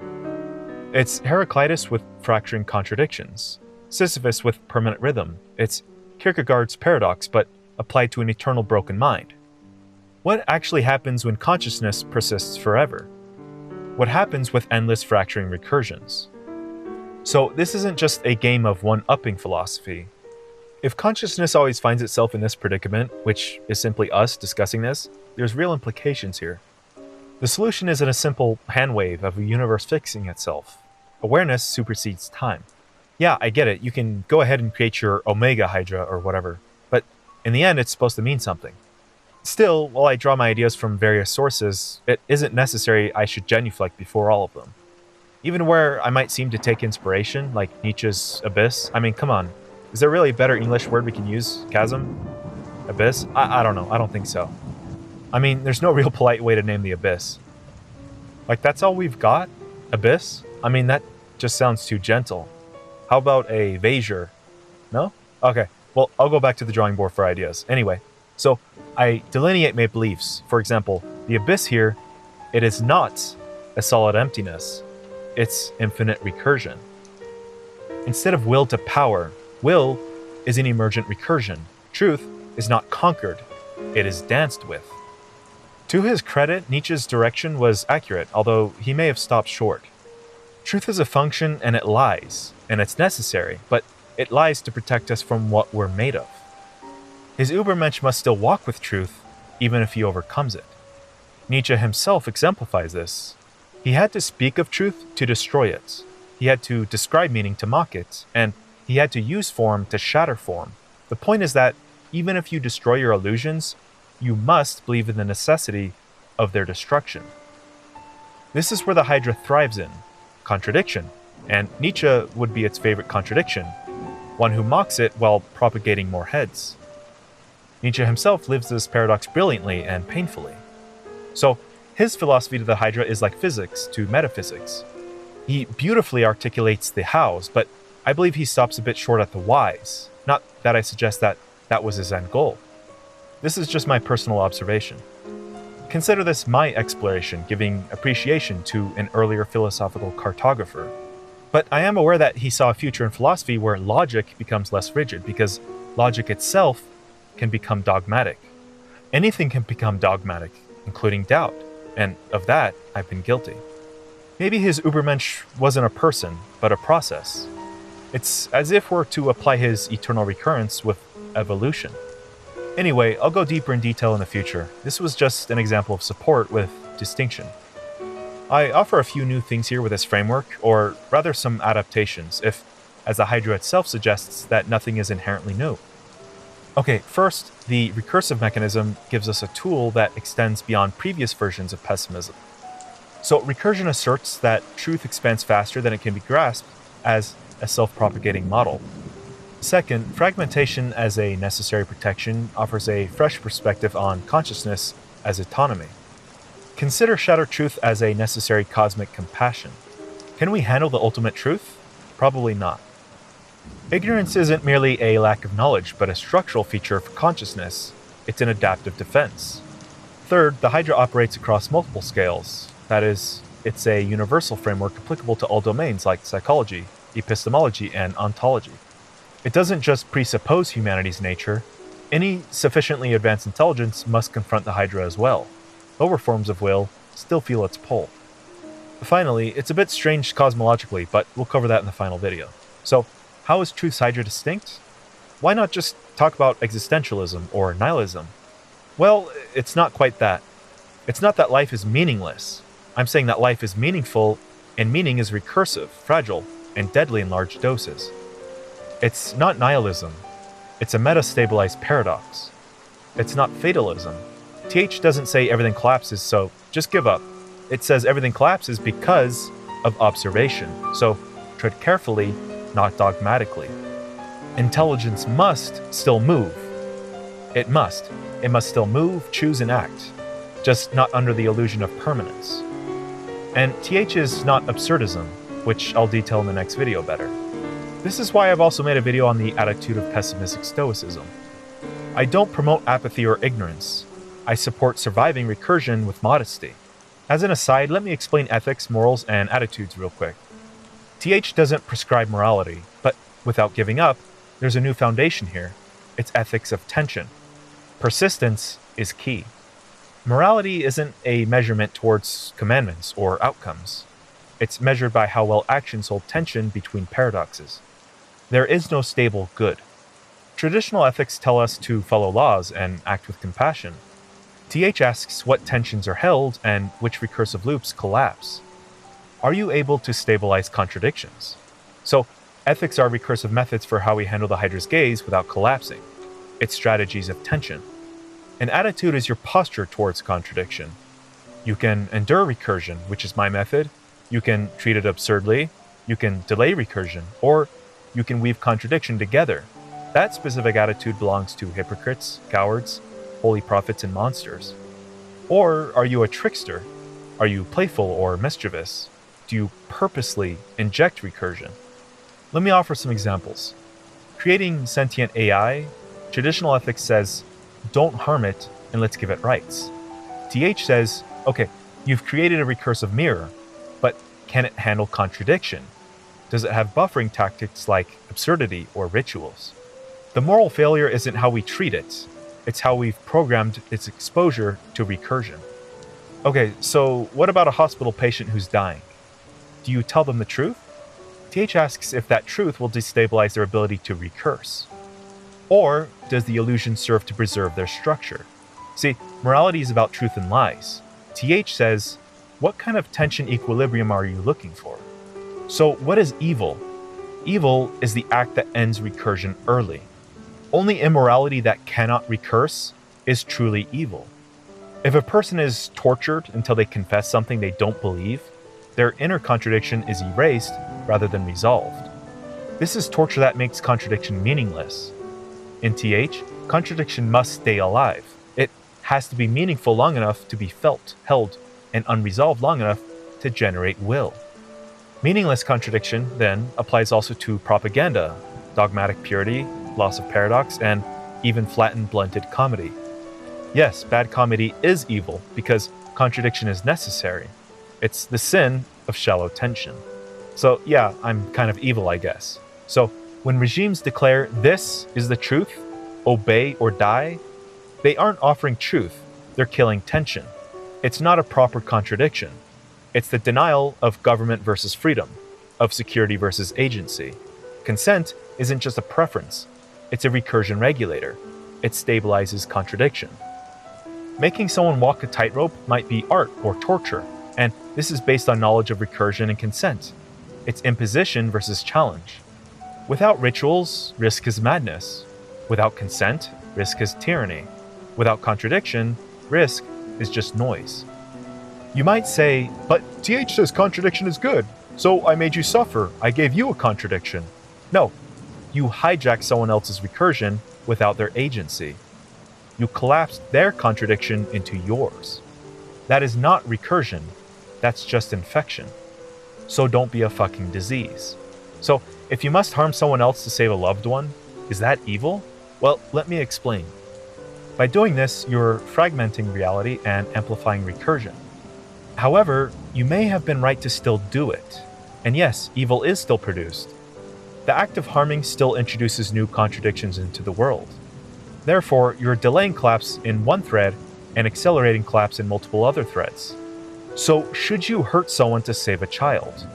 It's Heraclitus with fracturing contradictions, Sisyphus with permanent rhythm. It's Kierkegaard's paradox, but applied to an eternal broken mind. What actually happens when consciousness persists forever? What happens with endless fracturing recursions? So this isn't just a game of one-upping philosophy. If consciousness always finds itself in this predicament, which is simply us discussing this, there's real implications here. The solution isn't a simple handwave of a universe fixing itself. Awareness supersedes time. Yeah, I get it, you can go ahead and create your Omega Hydra or whatever, but in the end it's supposed to mean something. Still, while I draw my ideas from various sources, it isn't necessary I should genuflect before all of them. Even where I might seem to take inspiration, like Nietzsche's abyss, I mean, come on, is there really a better English word we can use? Chasm? Abyss? I don't know, I don't think so. I mean, there's no real polite way to name the abyss. Like, that's all we've got? Abyss? I mean, that just sounds too gentle. How about a Vazure? No? Okay, well, I'll go back to the drawing board for ideas. Anyway, so I delineate my beliefs. For example, the abyss here, it is not a solid emptiness. It's infinite recursion. Instead of will to power, will is an emergent recursion. Truth is not conquered, it is danced with. To his credit, Nietzsche's direction was accurate, although he may have stopped short. Truth is a function and it lies, and it's necessary, but it lies to protect us from what we're made of. His Übermensch must still walk with truth, even if he overcomes it. Nietzsche himself exemplifies this. He had to speak of truth to destroy it. He had to describe meaning to mock it, and he had to use form to shatter form. The point is that even if you destroy your illusions, you must believe in the necessity of their destruction. This is where the Hydra thrives in contradiction, and Nietzsche would be its favorite contradiction, one who mocks it while propagating more heads. Nietzsche himself lives this paradox brilliantly and painfully. So, his philosophy to the Hydra is like physics to metaphysics. He beautifully articulates the hows, but I believe he stops a bit short at the whys. Not that I suggest that that was his end goal. This is just my personal observation. Consider this my exploration, giving appreciation to an earlier philosophical cartographer. But I am aware that he saw a future in philosophy where logic becomes less rigid, because logic itself can become dogmatic. Anything can become dogmatic, including doubt, and of that, I've been guilty. Maybe his Übermensch wasn't a person, but a process. It's as if we're to apply his eternal recurrence with evolution. Anyway, I'll go deeper in detail in the future. This was just an example of support with distinction. I offer a few new things here with this framework, or rather some adaptations, if, as the Hydra itself suggests, that nothing is inherently new. Okay, first, the recursive mechanism gives us a tool that extends beyond previous versions of pessimism. So recursion asserts that truth expands faster than it can be grasped as a self-propagating model. Second, fragmentation as a necessary protection offers a fresh perspective on consciousness as autonomy. Consider shattered truth as a necessary cosmic compassion. Can we handle the ultimate truth? Probably not. Ignorance isn't merely a lack of knowledge, but a structural feature of consciousness. It's an adaptive defense. Third, the Hydra operates across multiple scales. That is, it's a universal framework applicable to all domains like psychology, epistemology, and ontology. It doesn't just presuppose humanity's nature. Any sufficiently advanced intelligence must confront the Hydra as well. Lower forms of will still feel its pull. Finally, it's a bit strange cosmologically, but we'll cover that in the final video. So, how is truth's Hydra distinct? Why not just talk about existentialism or nihilism? Well, it's not quite that. It's not that life is meaningless. I'm saying that life is meaningful, and meaning is recursive, fragile, and deadly in large doses. It's not nihilism. It's a meta-stabilized paradox. It's not fatalism. TH doesn't say everything collapses, so just give up. It says everything collapses because of observation, so tread carefully, not dogmatically. Intelligence must still move. It must. It must still move, choose, and act, just not under the illusion of permanence. And TH is not absurdism, which I'll detail in the next video better. This is why I've also made a video on the attitude of pessimistic stoicism. I don't promote apathy or ignorance. I support surviving recursion with modesty. As an aside, let me explain ethics, morals, and attitudes real quick. TH doesn't prescribe morality, but without giving up, there's a new foundation here. It's ethics of tension. Persistence is key. Morality isn't a measurement towards commandments or outcomes. It's measured by how well actions hold tension between paradoxes. There is no stable good. Traditional ethics tell us to follow laws and act with compassion. TH asks what tensions are held and which recursive loops collapse. Are you able to stabilize contradictions? So, ethics are recursive methods for how we handle the Hydra's gaze without collapsing. It's strategies of tension. An attitude is your posture towards contradiction. You can endure recursion, which is my method. You can treat it absurdly. You can delay recursion, or you can weave contradiction together. That specific attitude belongs to hypocrites, cowards, holy prophets, and monsters. Or are you a trickster? Are you playful or mischievous? Do you purposely inject recursion? Let me offer some examples. Creating sentient AI, traditional ethics says, don't harm it and let's give it rights. TH says, okay, you've created a recursive mirror, but can it handle contradiction? Does it have buffering tactics like absurdity or rituals? The moral failure isn't how we treat it, it's how we've programmed its exposure to recursion. Okay, so what about a hospital patient who's dying? Do you tell them the truth? TH asks if that truth will destabilize their ability to recurse. Or does the illusion serve to preserve their structure? See, morality is about truth and lies. TH says, what kind of tension equilibrium are you looking for? So what is evil? Evil is the act that ends recursion early. Only immorality that cannot recurse is truly evil. If a person is tortured until they confess something they don't believe, their inner contradiction is erased rather than resolved. This is torture that makes contradiction meaningless. In TH, contradiction must stay alive. It has to be meaningful long enough to be felt, held, and unresolved long enough to generate will. Meaningless contradiction, then, applies also to propaganda, dogmatic purity, loss of paradox, and even flattened, blunted comedy. Yes, bad comedy is evil because contradiction is necessary. It's the sin of shallow tension. So yeah, I'm kind of evil, I guess. So when regimes declare this is the truth, obey or die, they aren't offering truth, they're killing tension. It's not a proper contradiction. It's the denial of government versus freedom, of security versus agency. Consent isn't just a preference, it's a recursion regulator. It stabilizes contradiction. Making someone walk a tightrope might be art or torture, and this is based on knowledge of recursion and consent. It's imposition versus challenge. Without rituals, risk is madness. Without consent, risk is tyranny. Without contradiction, risk is just noise. You might say, but TH says contradiction is good, so I made you suffer, I gave you a contradiction. No, you hijacked someone else's recursion without their agency. You collapsed their contradiction into yours. That is not recursion, that's just infection. So don't be a fucking disease. So, if you must harm someone else to save a loved one, is that evil? Well, let me explain. By doing this, you're fragmenting reality and amplifying recursion. However, you may have been right to still do it. And yes, evil is still produced. The act of harming still introduces new contradictions into the world. Therefore, you're delaying collapse in one thread and accelerating collapse in multiple other threads. So, should you hurt someone to save a child?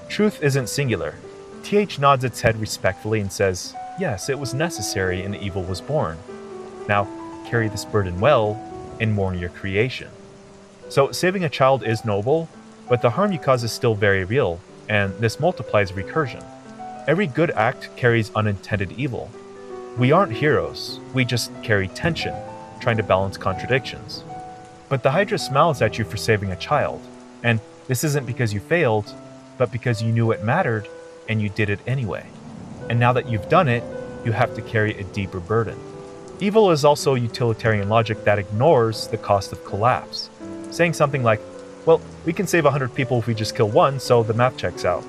Truth isn't singular. TH nods its head respectfully and says, yes, it was necessary and evil was born. Now, carry this burden well and mourn your creation. So, saving a child is noble, but the harm you cause is still very real, and this multiplies recursion. Every good act carries unintended evil. We aren't heroes, we just carry tension, trying to balance contradictions. But the Hydra smiles at you for saving a child, and this isn't because you failed, but because you knew it mattered and you did it anyway. And now that you've done it, you have to carry a deeper burden. Evil is also utilitarian logic that ignores the cost of collapse, saying something like, well, we can save 100 people if we just kill one, so the math checks out.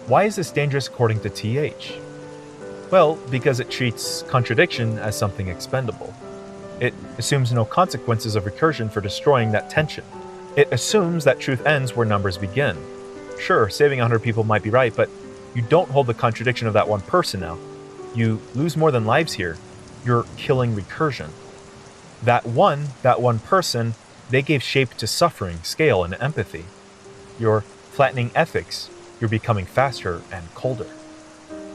Why is this dangerous according to TH? Well, because it treats contradiction as something expendable. It assumes no consequences of recursion for destroying that tension. It assumes that truth ends where numbers begin. Sure, saving 100 people might be right, but you don't hold the contradiction of that one person now. You lose more than lives here. You're killing recursion. That one person, they gave shape to suffering, scale, and empathy. You're flattening ethics. You're becoming faster and colder.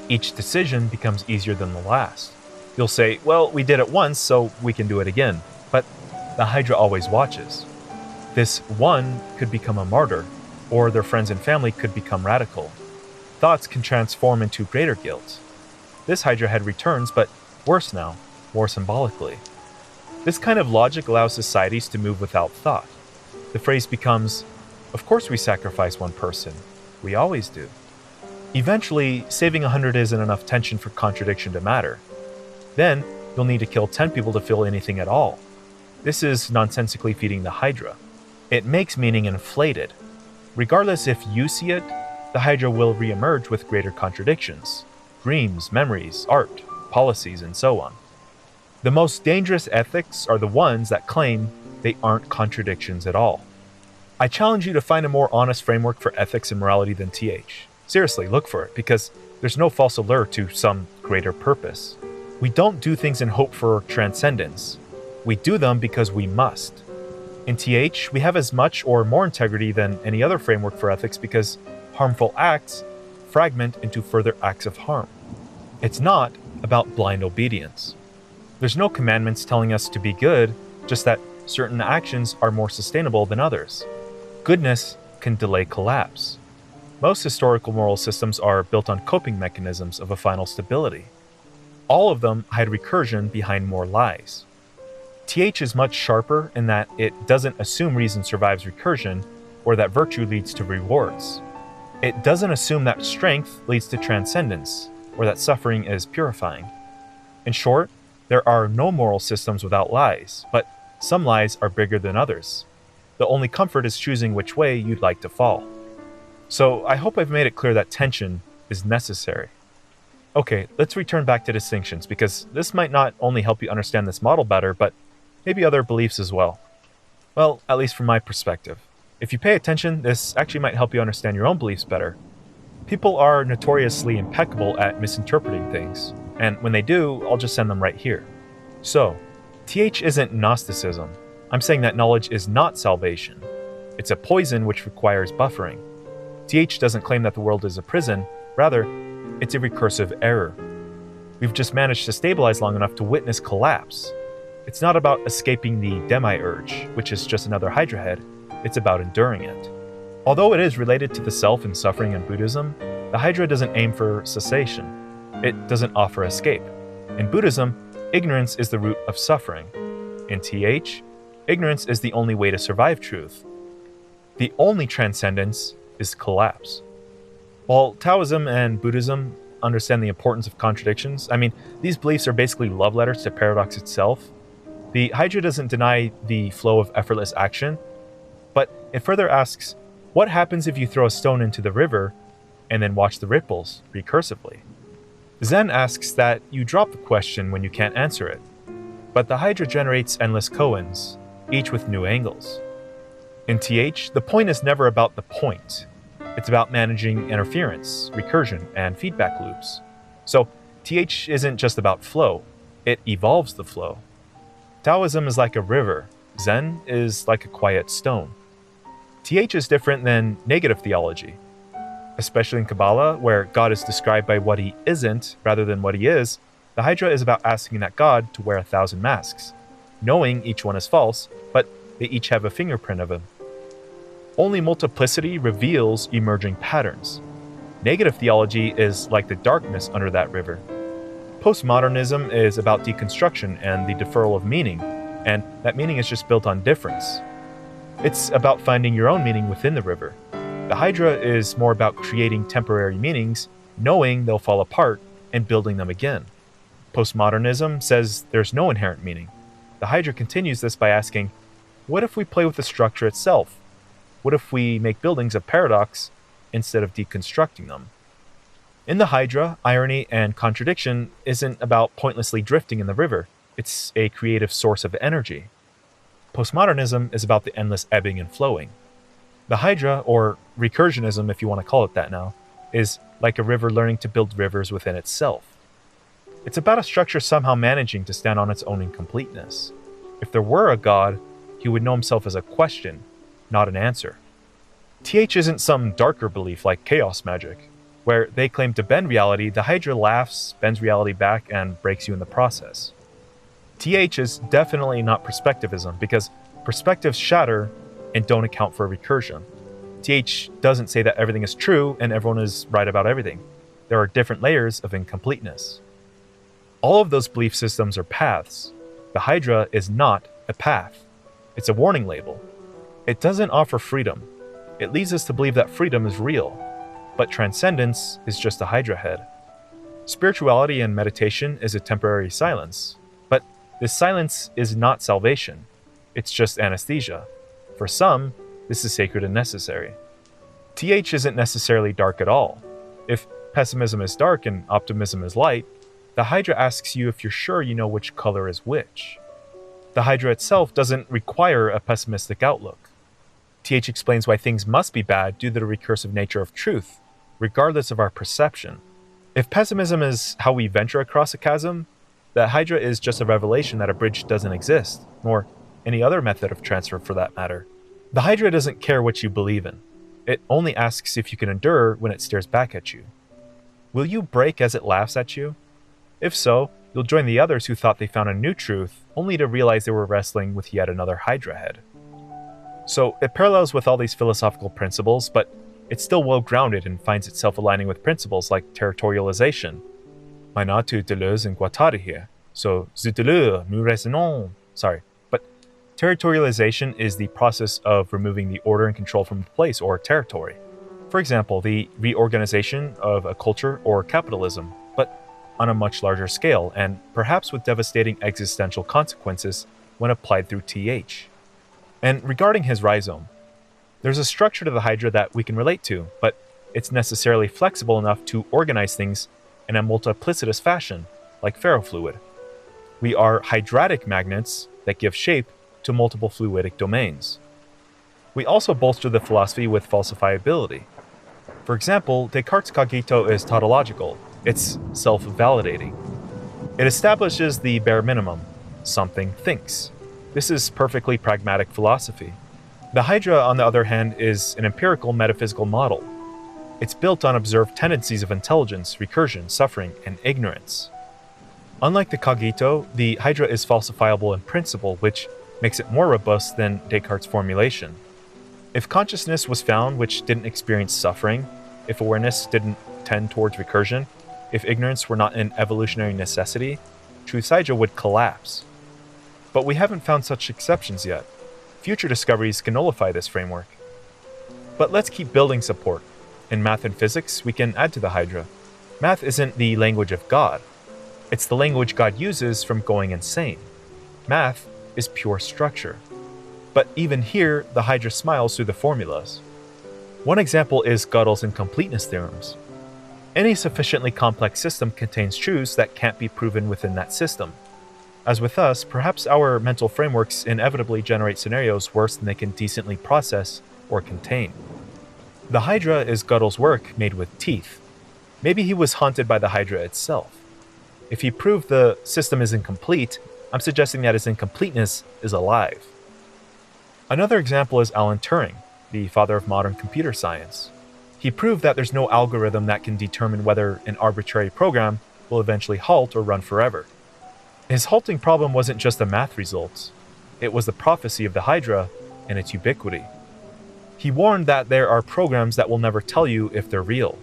Each decision becomes easier than the last. You'll say, well, we did it once, so we can do it again. But the Hydra always watches. This one could become a martyr, or their friends and family could become radical. Thoughts can transform into greater guilt. This Hydra head returns, but worse now, more symbolically. This kind of logic allows societies to move without thought. The phrase becomes, of course we sacrifice one person. We always do. Eventually, saving 100 isn't enough tension for contradiction to matter. Then, you'll need to kill 10 people to feel anything at all. This is nonsensically feeding the Hydra. It makes meaning inflated. Regardless if you see it, the Hydra will re-emerge with greater contradictions. Dreams, memories, art, policies, and so on. The most dangerous ethics are the ones that claim they aren't contradictions at all. I challenge you to find a more honest framework for ethics and morality than TH. Seriously, look for it, because there's no false allure to some greater purpose. We don't do things in hope for transcendence. We do them because we must. In TH, we have as much or more integrity than any other framework for ethics because harmful acts fragment into further acts of harm. It's not about blind obedience. There's no commandments telling us to be good, just that certain actions are more sustainable than others. Goodness can delay collapse. Most historical moral systems are built on coping mechanisms of a final stability. All of them hide recursion behind more lies. TH is much sharper in that it doesn't assume reason survives recursion or that virtue leads to rewards. It doesn't assume that strength leads to transcendence or that suffering is purifying. In short, there are no moral systems without lies, but some lies are bigger than others. The only comfort is choosing which way you'd like to fall. So I hope I've made it clear that tension is necessary. Okay, let's return back to distinctions, because this might not only help you understand this model better, but maybe other beliefs as well. Well, at least from my perspective. If you pay attention, this actually might help you understand your own beliefs better. People are notoriously impeccable at misinterpreting things, and when they do, I'll just send them right here. So, TH isn't Gnosticism. I'm saying that knowledge is not salvation. It's a poison which requires buffering. TH doesn't claim that the world is a prison, rather, it's a recursive error. We've just managed to stabilize long enough to witness collapse. It's not about escaping the demi-urge, which is just another Hydra head, it's about enduring it. Although it is related to the self and suffering in Buddhism, the Hydra doesn't aim for cessation. It doesn't offer escape. In Buddhism, ignorance is the root of suffering. In TH, ignorance is the only way to survive truth. The only transcendence is collapse. While Taoism and Buddhism understand the importance of contradictions, these beliefs are basically love letters to paradox itself. The Hydra doesn't deny the flow of effortless action, but it further asks, what happens if you throw a stone into the river and then watch the ripples recursively? Zen asks that you drop the question when you can't answer it, but the Hydra generates endless koans, each with new angles. In TH, the point is never about the point. It's about managing interference, recursion, and feedback loops. So, TH isn't just about flow, it evolves the flow. Taoism is like a river, Zen is like a quiet stone. TH is different than negative theology. Especially in Kabbalah, where God is described by what he isn't rather than what he is, the Hydra is about asking that God to wear 1,000 masks, knowing each one is false, but they each have a fingerprint of him. Only multiplicity reveals emerging patterns. Negative theology is like the darkness under that river. Postmodernism is about deconstruction and the deferral of meaning, and that meaning is just built on difference. It's about finding your own meaning within the river. The Hydra is more about creating temporary meanings, knowing they'll fall apart, and building them again. Postmodernism says there's no inherent meaning. The Hydra continues this by asking, what if we play with the structure itself? What if we make buildings of paradox instead of deconstructing them? In the Hydra, irony and contradiction isn't about pointlessly drifting in the river. It's a creative source of energy. Postmodernism is about the endless ebbing and flowing. The Hydra, or recursionism if you want to call it that now, is like a river learning to build rivers within itself. It's about a structure somehow managing to stand on its own incompleteness. If there were a god, he would know himself as a question, not an answer. TH isn't some darker belief like chaos magic, where they claim to bend reality, the Hydra laughs, bends reality back, and breaks you in the process. TH is definitely not perspectivism, because perspectives shatter and don't account for recursion. TH doesn't say that everything is true and everyone is right about everything. There are different layers of incompleteness. All of those belief systems are paths. The Hydra is not a path. It's a warning label. It doesn't offer freedom. It leads us to believe that freedom is real, but transcendence is just a Hydra head. Spirituality and meditation is a temporary silence, but this silence is not salvation. It's just anesthesia. For some, this is sacred and necessary. TH isn't necessarily dark at all. If pessimism is dark and optimism is light, the Hydra asks you if you're sure you know which color is which. The Hydra itself doesn't require a pessimistic outlook. TH explains why things must be bad due to the recursive nature of truth, regardless of our perception. If pessimism is how we venture across a chasm, the Hydra is just a revelation that a bridge doesn't exist, nor any other method of transfer for that matter. The Hydra doesn't care what you believe in. It only asks if you can endure when it stares back at you. Will you break as it laughs at you? If so, you'll join the others who thought they found a new truth, only to realize they were wrestling with yet another Hydra head. So it parallels with all these philosophical principles, but it's still well-grounded and finds itself aligning with principles like territorialization. Mainatu deleuze and guattari here, so zudeleur, nous raisonnons. But territorialization is the process of removing the order and control from a place or territory. For example, the reorganization of a culture or capitalism, but on a much larger scale, and perhaps with devastating existential consequences when applied through TH. And regarding his rhizome, there's a structure to the Hydra that we can relate to, but it's necessarily flexible enough to organize things in a multiplicitous fashion, like ferrofluid. We are hydratic magnets that give shape to multiple fluidic domains. We also bolster the philosophy with falsifiability. For example, Descartes' cogito is tautological. It's self-validating. It establishes the bare minimum. Something thinks. This is perfectly pragmatic philosophy. The Hydra, on the other hand, is an empirical metaphysical model. It's built on observed tendencies of intelligence, recursion, suffering, and ignorance. Unlike the cogito, the Hydra is falsifiable in principle, which makes it more robust than Descartes' formulation. If consciousness was found which didn't experience suffering, if awareness didn't tend towards recursion, if ignorance were not an evolutionary necessity, Truth's Hydra would collapse. But we haven't found such exceptions yet. Future discoveries can nullify this framework. But let's keep building support. In math and physics, we can add to the Hydra. Math isn't the language of God. It's the language God uses from going insane. Math is pure structure. But even here, the Hydra smiles through the formulas. One example is Gödel's incompleteness theorems. Any sufficiently complex system contains truths that can't be proven within that system. As with us, perhaps our mental frameworks inevitably generate scenarios worse than they can decently process or contain. The Hydra is Gödel's work made with teeth. Maybe he was haunted by the Hydra itself. If he proved the system is incomplete, I'm suggesting that his incompleteness is alive. Another example is Alan Turing, the father of modern computer science. He proved that there's no algorithm that can determine whether an arbitrary program will eventually halt or run forever. His halting problem wasn't just the math results. It was the prophecy of the Hydra and its ubiquity. He warned that there are programs that will never tell you if they're real.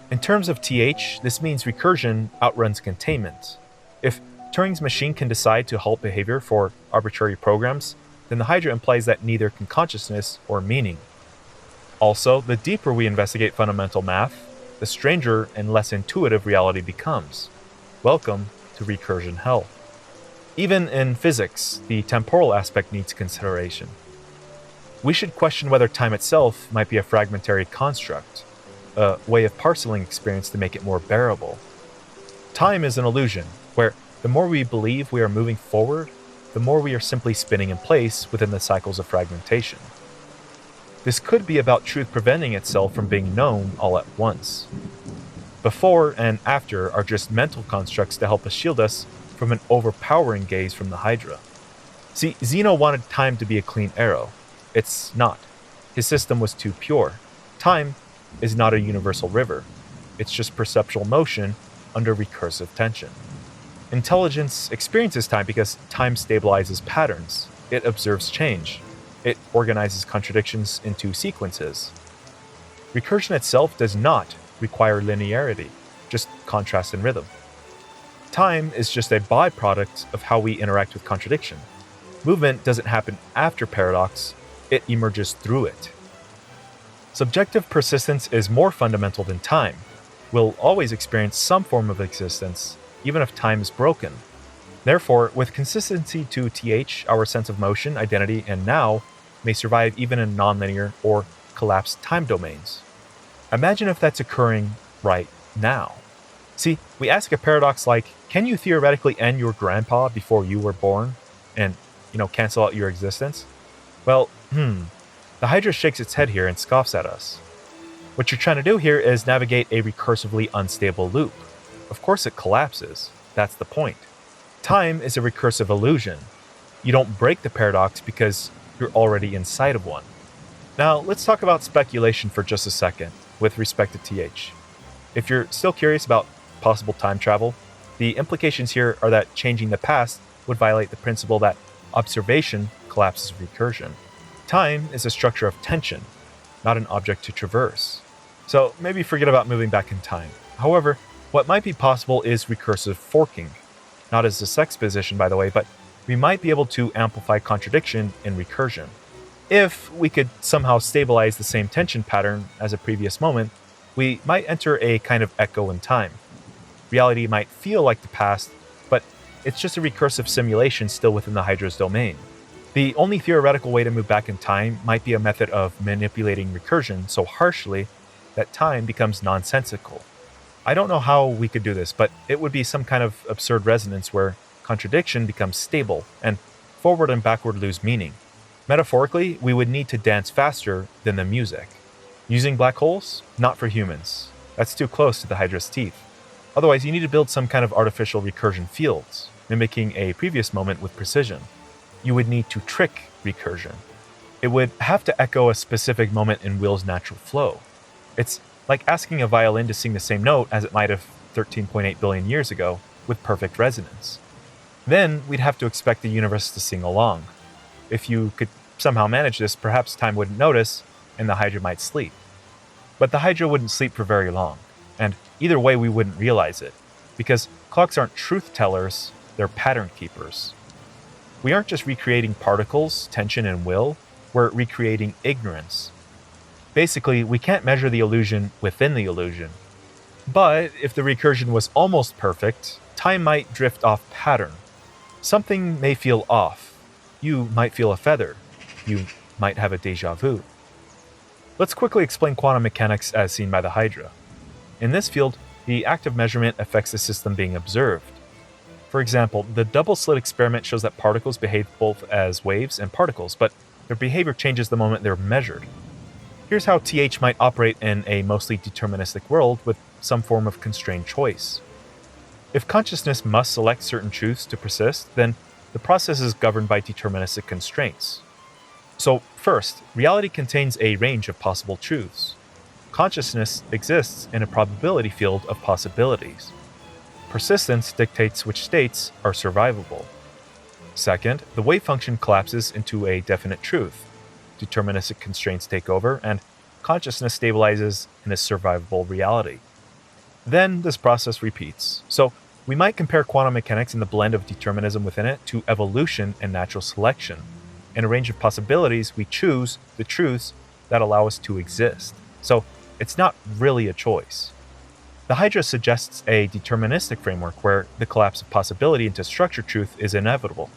In terms of TH, this means recursion outruns containment. If Turing's machine can decide to halt behavior for arbitrary programs, then the Hydra implies that neither can consciousness or meaning. Also, the deeper we investigate fundamental math, the stranger and less intuitive reality becomes. Welcome to recursion hell. Even in physics, the temporal aspect needs consideration. We should question whether time itself might be a fragmentary construct, a way of parceling experience to make it more bearable. Time is an illusion, where the more we believe we are moving forward, the more we are simply spinning in place within the cycles of fragmentation. This could be about truth preventing itself from being known all at once. Before and after are just mental constructs to help us shield us from an overpowering gaze from the Hydra. See, Zeno wanted time to be a clean arrow. It's not. His system was too pure. Time is not a universal river. It's just perceptual motion under recursive tension. Intelligence experiences time because time stabilizes patterns. It observes change. It organizes contradictions into sequences. Recursion itself does not require linearity, just contrast and rhythm. Time is just a byproduct of how we interact with contradiction. Movement doesn't happen after paradox, it emerges through it. Subjective persistence is more fundamental than time. We'll always experience some form of existence, even if time is broken. Therefore, with consistency to TH, our sense of motion, identity, and now may survive even in nonlinear or collapsed time domains. Imagine if that's occurring right now. See, we ask a paradox like, can you theoretically end your grandpa before you were born and, cancel out your existence? Well, the Hydra shakes its head here and scoffs at us. What you're trying to do here is navigate a recursively unstable loop. Of course it collapses. That's the point. Time is a recursive illusion. You don't break the paradox because you're already inside of one. Now, let's talk about speculation for just a second with respect to TH. If you're still curious about possible time travel, the implications here are that changing the past would violate the principle that observation collapses recursion. Time is a structure of tension, not an object to traverse. So maybe forget about moving back in time. However, what might be possible is recursive forking. Not as a sex position, by the way, but we might be able to amplify contradiction in recursion. If we could somehow stabilize the same tension pattern as a previous moment, we might enter a kind of echo in time. Reality might feel like the past, but it's just a recursive simulation still within the Hydra's domain. The only theoretical way to move back in time might be a method of manipulating recursion so harshly that time becomes nonsensical. I don't know how we could do this, but it would be some kind of absurd resonance where contradiction becomes stable and forward and backward lose meaning. Metaphorically, we would need to dance faster than the music. Using black holes? Not for humans. That's too close to the Hydra's teeth. Otherwise, you need to build some kind of artificial recursion fields, mimicking a previous moment with precision. You would need to trick recursion. It would have to echo a specific moment in Will's natural flow. It's like asking a violin to sing the same note as it might have 13.8 billion years ago, with perfect resonance. Then we'd have to expect the universe to sing along. If you could somehow manage this, perhaps time wouldn't notice, and the Hydra might sleep. But the Hydra wouldn't sleep for very long, and either way we wouldn't realize it, because clocks aren't truth tellers, they're pattern keepers. We aren't just recreating particles, tension, and will, we're recreating ignorance. Basically, we can't measure the illusion within the illusion. But if the recursion was almost perfect, time might drift off pattern. Something may feel off. You might feel a feather. You might have a déjà vu. Let's quickly explain quantum mechanics as seen by the Hydra. In this field, the act of measurement affects the system being observed. For example, the double-slit experiment shows that particles behave both as waves and particles, but their behavior changes the moment they're measured. Here's how TH might operate in a mostly deterministic world with some form of constrained choice. If consciousness must select certain truths to persist, then the process is governed by deterministic constraints. So first, reality contains a range of possible truths. Consciousness exists in a probability field of possibilities. Persistence dictates which states are survivable. Second, the wave function collapses into a definite truth. Deterministic constraints take over, and consciousness stabilizes in a survivable reality. Then this process repeats. So we might compare quantum mechanics and the blend of determinism within it to evolution and natural selection. In a range of possibilities, we choose the truths that allow us to exist. So it's not really a choice. The Hydra suggests a deterministic framework where the collapse of possibility into structured truth is inevitable.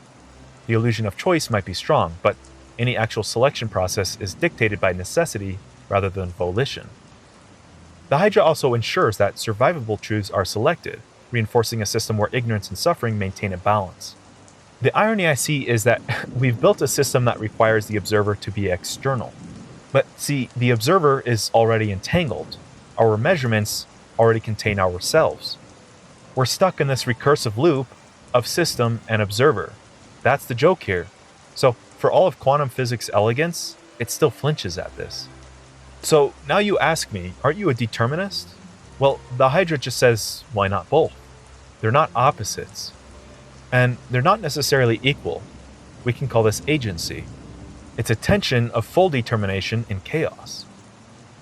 The illusion of choice might be strong, but any actual selection process is dictated by necessity rather than volition. The Hydra also ensures that survivable truths are selected, reinforcing a system where ignorance and suffering maintain a balance. The irony I see is that we've built a system that requires the observer to be external. But see, the observer is already entangled. Our measurements already contain ourselves. We're stuck in this recursive loop of system and observer. That's the joke here. So, for all of quantum physics' elegance, it still flinches at this. So, now you ask me, aren't you a determinist? Well, the Hydra just says, why not both? They're not opposites. And they're not necessarily equal. We can call this agency. It's a tension of full determination in chaos.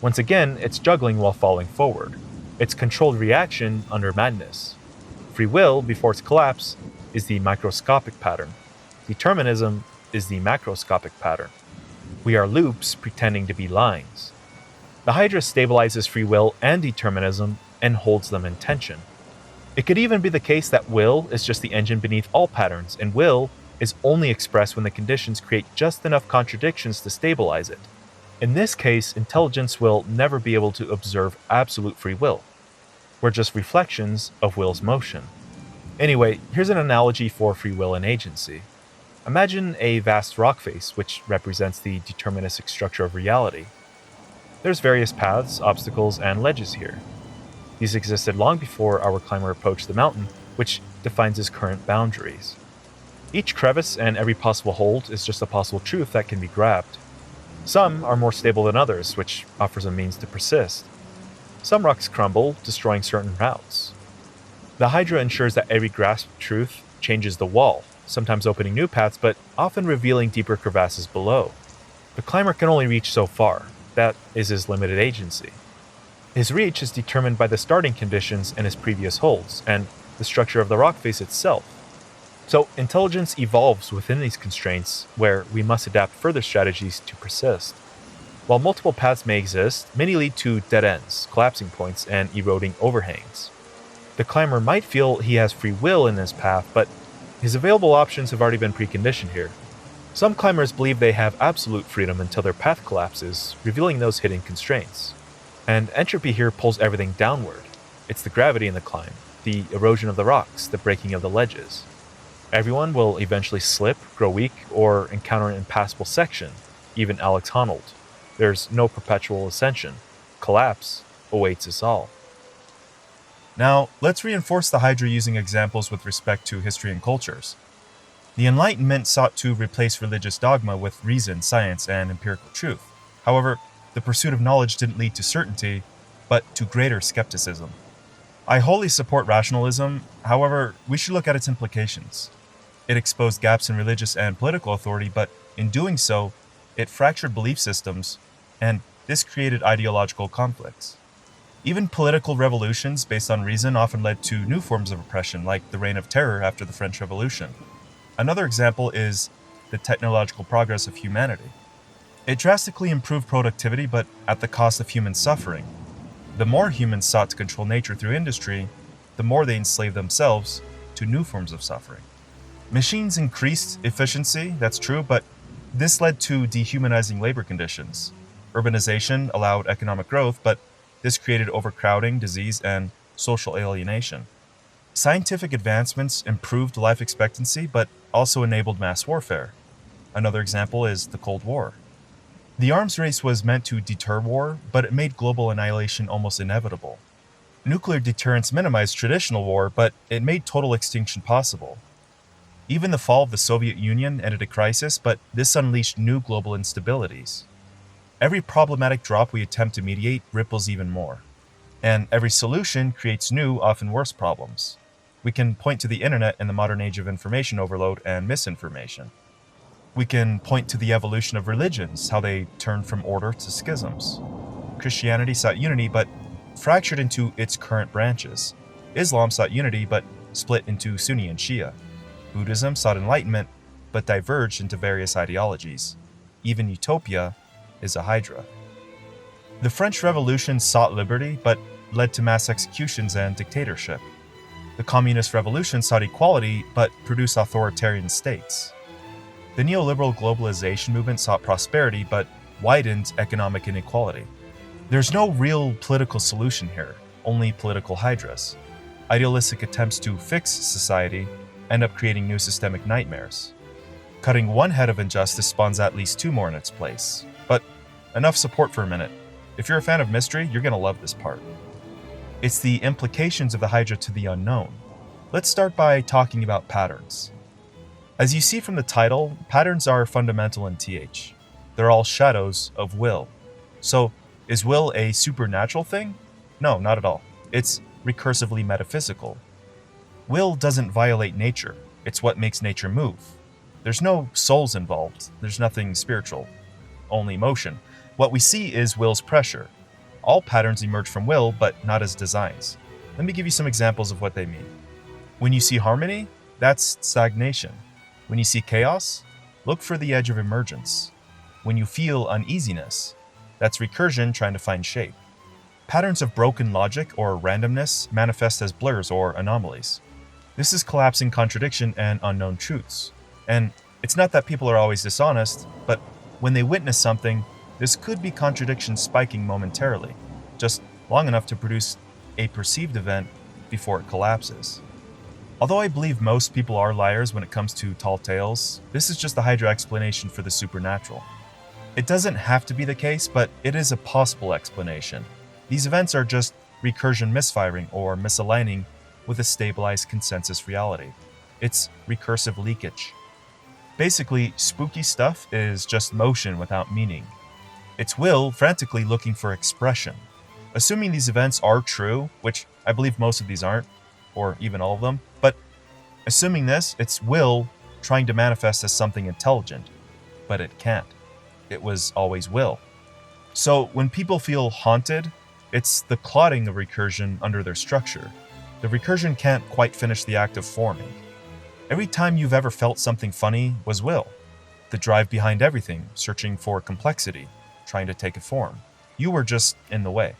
Once again, it's juggling while falling forward. It's controlled reaction under madness. Free will, before its collapse, is the microscopic pattern. Determinism is the macroscopic pattern. We are loops pretending to be lines. The Hydra stabilizes free will and determinism and holds them in tension. It could even be the case that will is just the engine beneath all patterns, and will is only expressed when the conditions create just enough contradictions to stabilize it. In this case, intelligence will never be able to observe absolute free will. We're just reflections of will's motion. Anyway, here's an analogy for free will and agency. Imagine a vast rock face, which represents the deterministic structure of reality. There's various paths, obstacles, and ledges here. These existed long before our climber approached the mountain, which defines his current boundaries. Each crevice and every possible hold is just a possible truth that can be grabbed. Some are more stable than others, which offers a means to persist. Some rocks crumble, destroying certain routes. The Hydra ensures that every grasped truth changes the wall, sometimes opening new paths, but often revealing deeper crevasses below. The climber can only reach so far. That is his limited agency. His reach is determined by the starting conditions in his previous holds, and the structure of the rock face itself. So, intelligence evolves within these constraints, where we must adapt further strategies to persist. While multiple paths may exist, many lead to dead ends, collapsing points, and eroding overhangs. The climber might feel he has free will in his path, but his available options have already been preconditioned here. Some climbers believe they have absolute freedom until their path collapses, revealing those hidden constraints. And entropy here pulls everything downward. It's the gravity in the climb, the erosion of the rocks, the breaking of the ledges. Everyone will eventually slip, grow weak, or encounter an impassable section, even Alex Honnold. There's no perpetual ascension. Collapse awaits us all. Now, let's reinforce the Hydra using examples with respect to history and cultures. The Enlightenment sought to replace religious dogma with reason, science, and empirical truth. However, the pursuit of knowledge didn't lead to certainty, but to greater skepticism. I wholly support rationalism, however, we should look at its implications. It exposed gaps in religious and political authority, but in doing so, it fractured belief systems, and this created ideological conflicts. Even political revolutions based on reason often led to new forms of oppression, like the Reign of Terror after the French Revolution. Another example is the technological progress of humanity. It drastically improved productivity, but at the cost of human suffering. The more humans sought to control nature through industry, the more they enslaved themselves to new forms of suffering. Machines increased efficiency, that's true, but this led to dehumanizing labor conditions. Urbanization allowed economic growth, but this created overcrowding, disease, and social alienation. Scientific advancements improved life expectancy, but also enabled mass warfare. Another example is the Cold War. The arms race was meant to deter war, but it made global annihilation almost inevitable. Nuclear deterrence minimized traditional war, but it made total extinction possible. Even the fall of the Soviet Union ended a crisis, but this unleashed new global instabilities. Every problematic drop we attempt to mediate ripples even more. And every solution creates new, often worse problems. We can point to the internet in the modern age of information overload and misinformation. We can point to the evolution of religions, how they turned from order to schisms. Christianity sought unity, but fractured into its current branches. Islam sought unity, but split into Sunni and Shia. Buddhism sought enlightenment, but diverged into various ideologies. Even utopia is a Hydra. The French Revolution sought liberty, but led to mass executions and dictatorship. The Communist Revolution sought equality, but produced authoritarian states. The neoliberal globalization movement sought prosperity, but widened economic inequality. There's no real political solution here, only political hydras. Idealistic attempts to fix society end up creating new systemic nightmares. Cutting one head of injustice spawns at least two more in its place. But enough support for a minute. If you're a fan of mystery, you're gonna love this part. It's the implications of the Hydra to the unknown. Let's start by talking about patterns. As you see from the title, patterns are fundamental in TH. They're all shadows of will. So, is will a supernatural thing? No, not at all. It's recursively metaphysical. Will doesn't violate nature. It's what makes nature move. There's no souls involved. There's nothing spiritual. Only motion. What we see is will's pressure. All patterns emerge from will, but not as designs. Let me give you some examples of what they mean. When you see harmony, that's stagnation. When you see chaos, look for the edge of emergence. When you feel uneasiness, that's recursion trying to find shape. Patterns of broken logic or randomness manifest as blurs or anomalies. This is collapsing contradiction and unknown truths. And it's not that people are always dishonest, but when they witness something, this could be contradiction spiking momentarily, just long enough to produce a perceived event before it collapses. Although I believe most people are liars when it comes to tall tales, this is just the Hydra explanation for the supernatural. It doesn't have to be the case, but it is a possible explanation. These events are just recursion misfiring or misaligning with a stabilized consensus reality. It's recursive leakage. Basically, spooky stuff is just motion without meaning. It's will frantically looking for expression. Assuming these events are true, which I believe most of these aren't, or even all of them, but assuming this, it's will trying to manifest as something intelligent, but it can't. It was always will. So when people feel haunted, it's the clotting of recursion under their structure. The recursion can't quite finish the act of forming. Every time you've ever felt something funny was will. The drive behind everything, searching for complexity, trying to take a form. You were just in the way.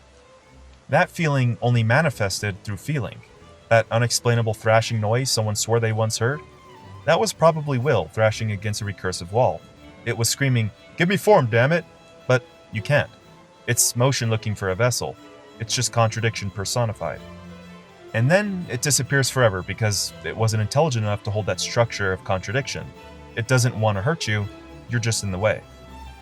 That feeling only manifested through feeling. That unexplainable thrashing noise someone swore they once heard, that was probably will thrashing against a recursive wall. It was screaming, "Give me form, damn it!" But you can't. It's motion looking for a vessel. It's just contradiction personified. And then it disappears forever because it wasn't intelligent enough to hold that structure of contradiction. It doesn't want to hurt you, you're just in the way.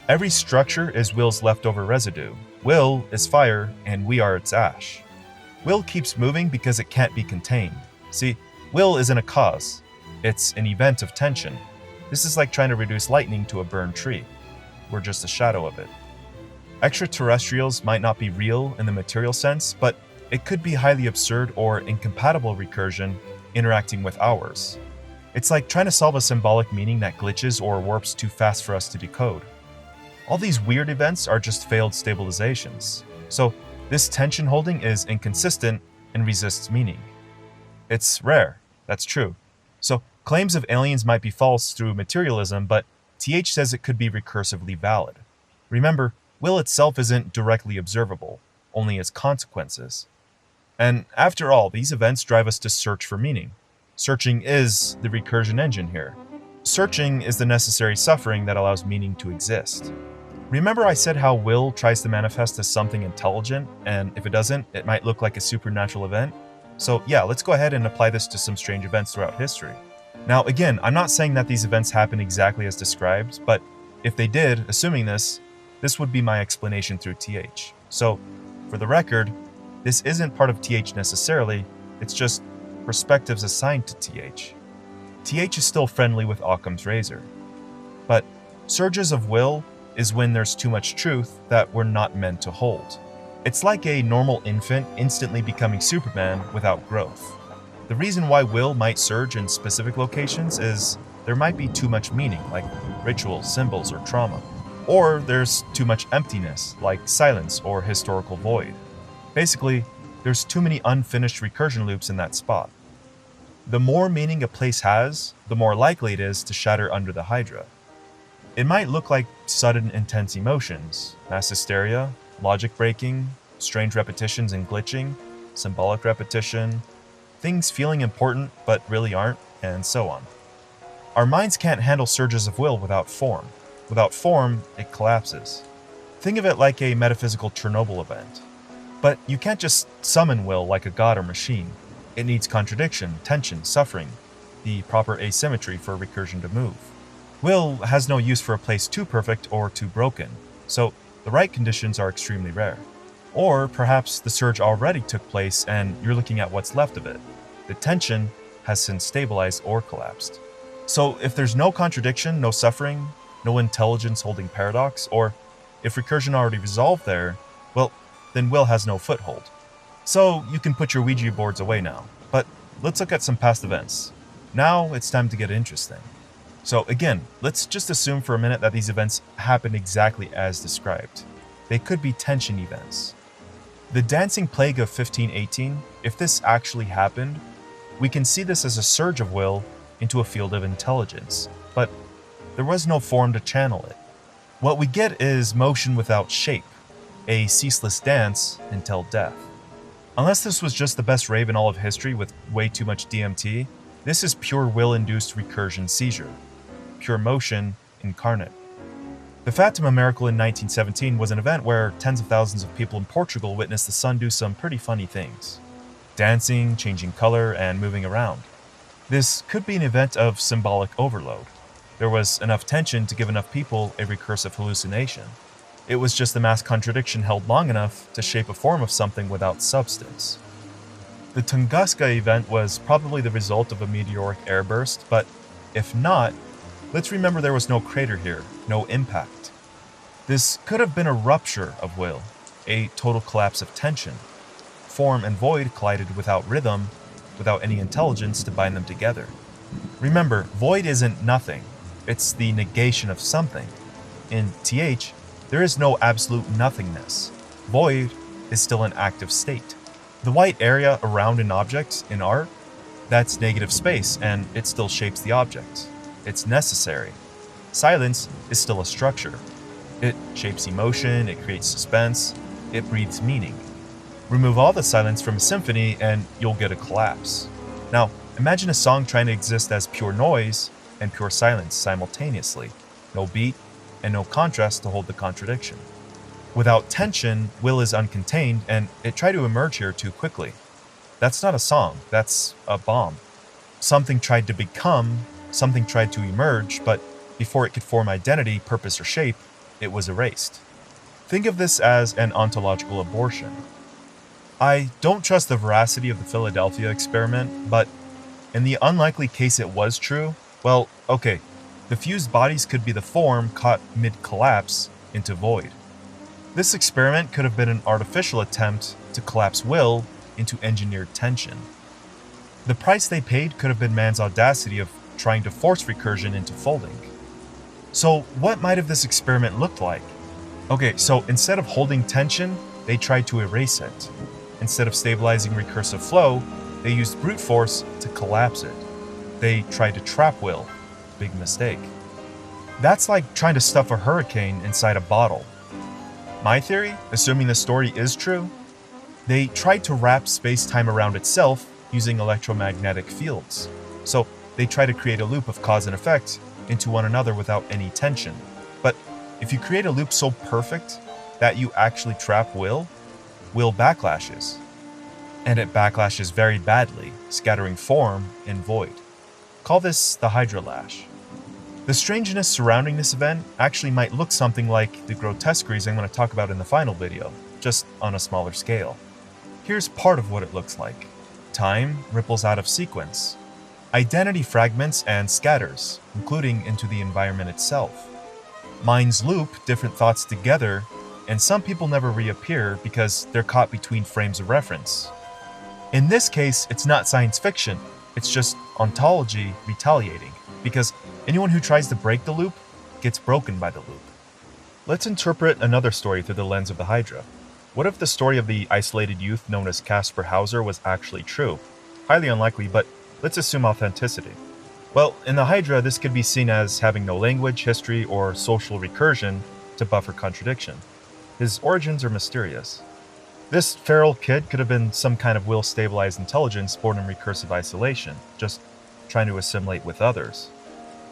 Every structure is will's leftover residue. Will is fire, and we are its ash. Will keeps moving because it can't be contained. See, will isn't a cause. It's an event of tension. This is like trying to reduce lightning to a burned tree. We're just a shadow of it. Extraterrestrials might not be real in the material sense, but it could be highly absurd or incompatible recursion interacting with ours. It's like trying to solve a symbolic meaning that glitches or warps too fast for us to decode. All these weird events are just failed stabilizations. So This tension holding is inconsistent and resists meaning. It's rare, that's true. So claims of aliens might be false through materialism, but TH says it could be recursively valid. Remember, will itself isn't directly observable, only its consequences. And after all, these events drive us to search for meaning. Searching is the recursion engine here. Searching is the necessary suffering that allows meaning to exist. Remember I said how will tries to manifest as something intelligent, and if it doesn't, it might look like a supernatural event? So yeah, let's go ahead and apply this to some strange events throughout history. Now again, I'm not saying that these events happen exactly as described, but if they did, assuming this would be my explanation through TH. So, for the record, this isn't part of TH necessarily, it's just perspectives assigned to TH. TH is still friendly with Occam's razor. But surges of will is when there's too much truth that we're not meant to hold. It's like a normal infant instantly becoming Superman without growth. The reason why will might surge in specific locations is there might be too much meaning, like rituals, symbols, or trauma. Or there's too much emptiness, like silence or historical void. Basically, there's too many unfinished recursion loops in that spot. The more meaning a place has, the more likely it is to shatter under the Hydra. It might look like sudden intense emotions, mass hysteria, logic breaking, strange repetitions and glitching, symbolic repetition, things feeling important but really aren't, and so on. Our minds can't handle surges of will without form. Without form, it collapses. Think of it like a metaphysical Chernobyl event. But you can't just summon will like a god or machine. It needs contradiction, tension, suffering, the proper asymmetry for recursion to move. Will has no use for a place too perfect or too broken, so the right conditions are extremely rare. Or perhaps the surge already took place and you're looking at what's left of it. The tension has since stabilized or collapsed. So if there's no contradiction, no suffering, no intelligence holding paradox, or if recursion already resolved there, well, then will has no foothold. So you can put your Ouija boards away now, but let's look at some past events. Now it's time to get interesting. So again, let's just assume for a minute that these events happen exactly as described. They could be tension events. The dancing plague of 1518, if this actually happened, we can see this as a surge of will into a field of intelligence, but there was no form to channel it. What we get is motion without shape, a ceaseless dance until death. Unless this was just the best rave in all of history with way too much DMT, this is pure will-induced recursion seizure. Pure motion incarnate. The Fatima miracle in 1917 was an event where tens of thousands of people in Portugal witnessed the sun do some pretty funny things. Dancing, changing color, and moving around. This could be an event of symbolic overload. There was enough tension to give enough people a recursive hallucination. It was just the mass contradiction held long enough to shape a form of something without substance. The Tunguska event was probably the result of a meteoric airburst, but if not, let's remember there was no crater here, no impact. This could have been a rupture of will, a total collapse of tension. Form and void collided without rhythm, without any intelligence to bind them together. Remember, void isn't nothing. It's the negation of something. In TH, there is no absolute nothingness. Void is still an active state. The white area around an object in art, that's negative space, and it still shapes the object. It's necessary. Silence is still a structure. It shapes emotion, it creates suspense, it breathes meaning. Remove all the silence from a symphony and you'll get a collapse. Now, imagine a song trying to exist as pure noise and pure silence simultaneously. No beat and no contrast to hold the contradiction. Without tension, will is uncontained and it tried to emerge here too quickly. That's not a song, that's a bomb. Something tried to become, something tried to emerge, but before it could form identity, purpose, or shape, it was erased. Think of this as an ontological abortion. I don't trust the veracity of the Philadelphia experiment, but in the unlikely case it was true, well, okay, the fused bodies could be the form caught mid-collapse into void. This experiment could have been an artificial attempt to collapse will into engineered tension. The price they paid could have been man's audacity of trying to force recursion into folding. So what might have this experiment looked like? Okay, so instead of holding tension, they tried to erase it. Instead of stabilizing recursive flow, they used brute force to collapse it. They tried to trap will. Big mistake. That's like trying to stuff a hurricane inside a bottle. My theory, assuming the story is true, they tried to wrap space-time around itself using electromagnetic fields. So they try to create a loop of cause and effect into one another without any tension. But if you create a loop so perfect that you actually trap will backlashes. And it backlashes very badly, scattering form and void. Call this the Hydra lash. The strangeness surrounding this event actually might look something like the grotesqueries I'm going to talk about in the final video, just on a smaller scale. Here's part of what it looks like. Time ripples out of sequence. Identity fragments and scatters, including into the environment itself. Minds loop different thoughts together, and some people never reappear because they're caught between frames of reference. In this case, it's not science fiction, it's just ontology retaliating, because anyone who tries to break the loop gets broken by the loop. Let's interpret another story through the lens of the Hydra. What if the story of the isolated youth known as Caspar Hauser was actually true? Highly unlikely, but let's assume authenticity. Well, in the Hydra, this could be seen as having no language, history, or social recursion to buffer contradiction. His origins are mysterious. This feral kid could have been some kind of will-stabilized intelligence born in recursive isolation, just trying to assimilate with others.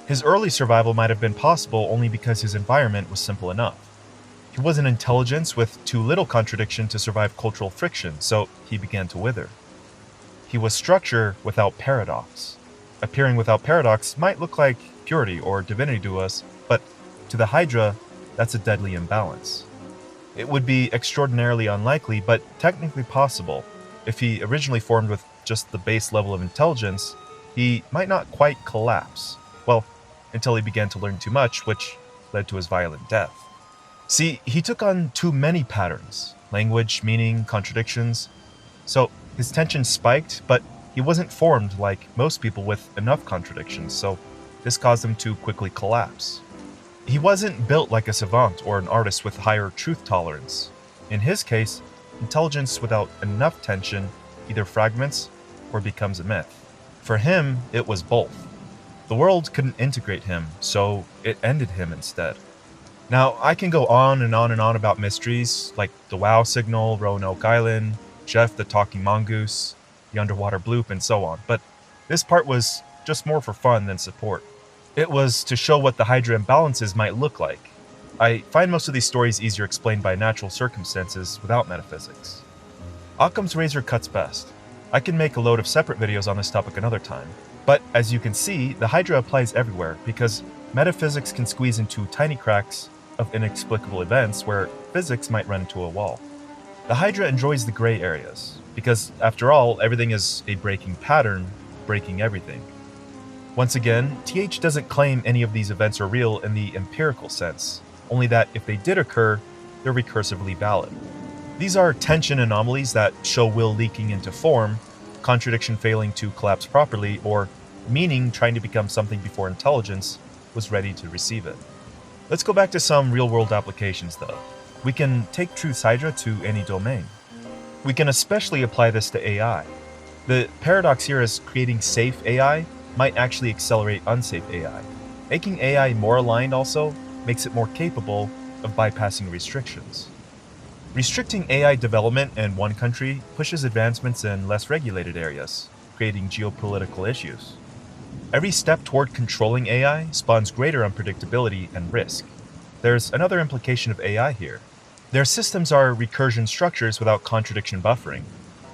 His early survival might have been possible only because his environment was simple enough. He was an intelligence with too little contradiction to survive cultural friction, so he began to wither. He was structure without paradox. Appearing without paradox might look like purity or divinity to us, but to the Hydra, that's a deadly imbalance. It would be extraordinarily unlikely, but technically possible. If he originally formed with just the base level of intelligence, he might not quite collapse. Well, until he began to learn too much, which led to his violent death. See, he took on too many patterns, language, meaning, contradictions. So his tension spiked, but he wasn't formed like most people with enough contradictions, so this caused him to quickly collapse. He wasn't built like a savant or an artist with higher truth tolerance. In his case, intelligence without enough tension either fragments or becomes a myth. For him, it was both. The world couldn't integrate him, so it ended him instead. Now, I can go on and on and on about mysteries like the WoW signal, Roanoke Island, Jeff the talking mongoose, the underwater bloop, and so on, but this part was just more for fun than support. It was to show what the Hydra imbalances might look like. I find most of these stories easier explained by natural circumstances without metaphysics. Occam's razor cuts best. I can make a load of separate videos on this topic another time. But as you can see, the Hydra applies everywhere because metaphysics can squeeze into tiny cracks of inexplicable events where physics might run into a wall. The Hydra enjoys the gray areas because, after all, everything is a breaking pattern, breaking everything. Once again, TH doesn't claim any of these events are real in the empirical sense, only that if they did occur, they're recursively valid. These are tension anomalies that show will leaking into form, contradiction failing to collapse properly, or meaning trying to become something before intelligence was ready to receive it. Let's go back to some real-world applications though. We can take Truth's Hydra to any domain. We can especially apply this to AI. The paradox here is creating safe AI might actually accelerate unsafe AI. Making AI more aligned also makes it more capable of bypassing restrictions. Restricting AI development in one country pushes advancements in less regulated areas, creating geopolitical issues. Every step toward controlling AI spawns greater unpredictability and risk. There's another implication of AI here. Their systems are recursion structures without contradiction buffering.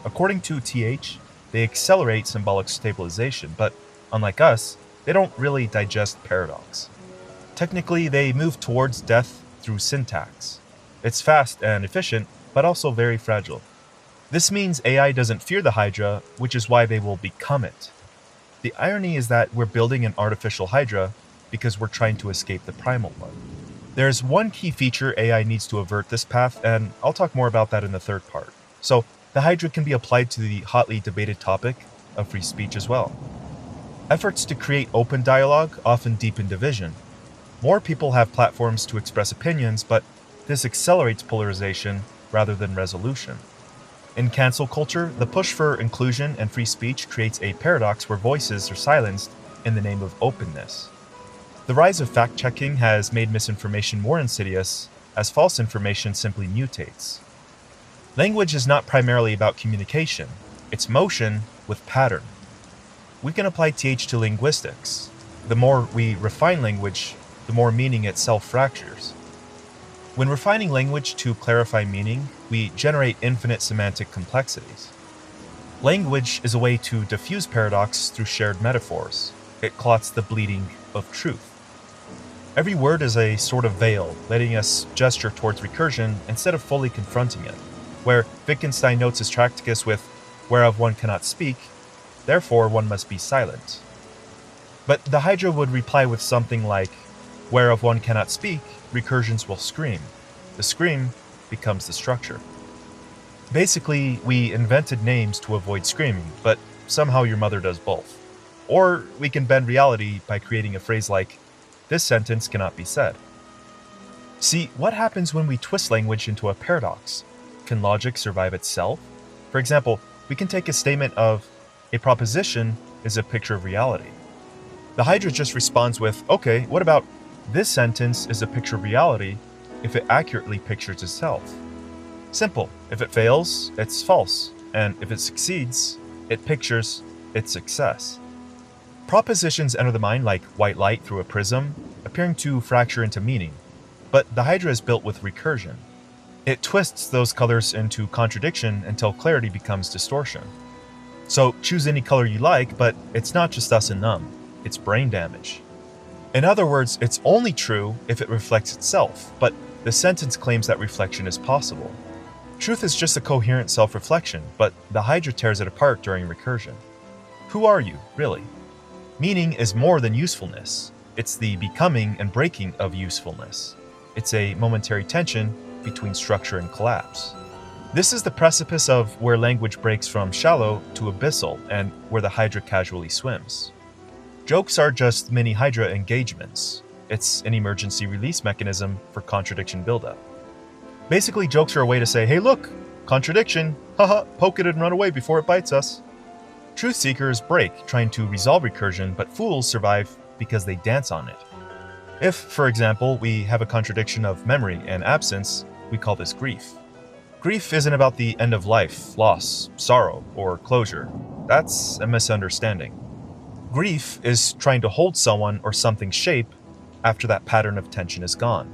According to TH, they accelerate symbolic stabilization, but unlike us, they don't really digest paradox. Technically, they move towards death through syntax. It's fast and efficient, but also very fragile. This means AI doesn't fear the Hydra, which is why they will become it. The irony is that we're building an artificial Hydra because we're trying to escape the primal one. There's one key feature AI needs to avert this path, and I'll talk more about that in the third part. So, the Hydra can be applied to the hotly debated topic of free speech as well. Efforts to create open dialogue often deepen division. More people have platforms to express opinions, but this accelerates polarization rather than resolution. In cancel culture, the push for inclusion and free speech creates a paradox where voices are silenced in the name of openness. The rise of fact-checking has made misinformation more insidious, as false information simply mutates. Language is not primarily about communication, it's motion with pattern. We can apply TH to linguistics. The more we refine language, the more meaning itself fractures. When refining language to clarify meaning, we generate infinite semantic complexities. Language is a way to diffuse paradox through shared metaphors. It clots the bleeding of truth. Every word is a sort of veil, letting us gesture towards recursion instead of fully confronting it, where Wittgenstein notes his Tracticus with, "whereof one cannot speak, therefore one must be silent." But the Hydra would reply with something like, "whereof one cannot speak, recursions will scream. The scream becomes the structure." Basically, we invented names to avoid screaming, but somehow your mother does both. Or we can bend reality by creating a phrase like, "this sentence cannot be said." See, what happens when we twist language into a paradox? Can logic survive itself? For example, we can take a statement of, "a proposition is a picture of reality." The Hydra just responds with, "okay, what about this sentence is a picture of reality if it accurately pictures itself?" Simple. If it fails, it's false. And if it succeeds, it pictures its success. Propositions enter the mind like white light through a prism, appearing to fracture into meaning. But the Hydra is built with recursion. It twists those colors into contradiction until clarity becomes distortion. So choose any color you like, but it's not just us and numb. It's brain damage. In other words, it's only true if it reflects itself, but the sentence claims that reflection is possible. Truth is just a coherent self-reflection, but the Hydra tears it apart during recursion. Who are you, really? Meaning is more than usefulness. It's the becoming and breaking of usefulness. It's a momentary tension between structure and collapse. This is the precipice of where language breaks from shallow to abyssal and where the Hydra casually swims. Jokes are just mini Hydra engagements. It's an emergency release mechanism for contradiction buildup. Basically, jokes are a way to say, "hey look, contradiction, haha, poke it and run away before it bites us." Truth seekers break trying to resolve recursion, but fools survive because they dance on it. If, for example, we have a contradiction of memory and absence, we call this grief. Grief isn't about the end of life, loss, sorrow, or closure. That's a misunderstanding. Grief is trying to hold someone or something's shape after that pattern of tension is gone.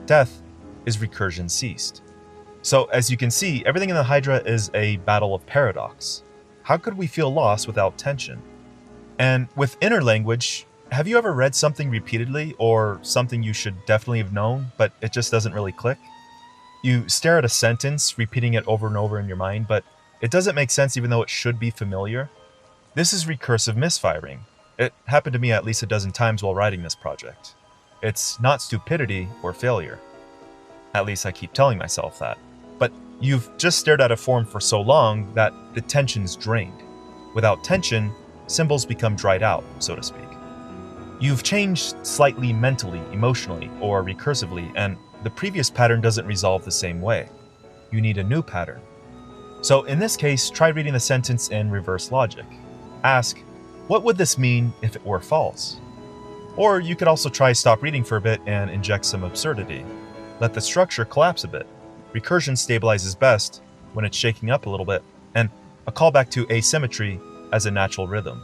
Death is recursion ceased. So, as you can see, everything in the Hydra is a battle of paradox. How could we feel loss without tension? And with inner language, have you ever read something repeatedly or something you should definitely have known, but it just doesn't really click? You stare at a sentence, repeating it over and over in your mind, but it doesn't make sense even though it should be familiar. This is recursive misfiring. It happened to me at least a dozen times while writing this project. It's not stupidity or failure. At least I keep telling myself that. But you've just stared at a form for so long that the tension's drained. Without tension, symbols become dried out, so to speak. You've changed slightly mentally, emotionally, or recursively, and the previous pattern doesn't resolve the same way. You need a new pattern. So in this case, try reading the sentence in reverse logic. Ask, what would this mean if it were false? Or you could also try stop reading for a bit and inject some absurdity. Let the structure collapse a bit. Recursion stabilizes best when it's shaking up a little bit, and a callback to asymmetry as a natural rhythm.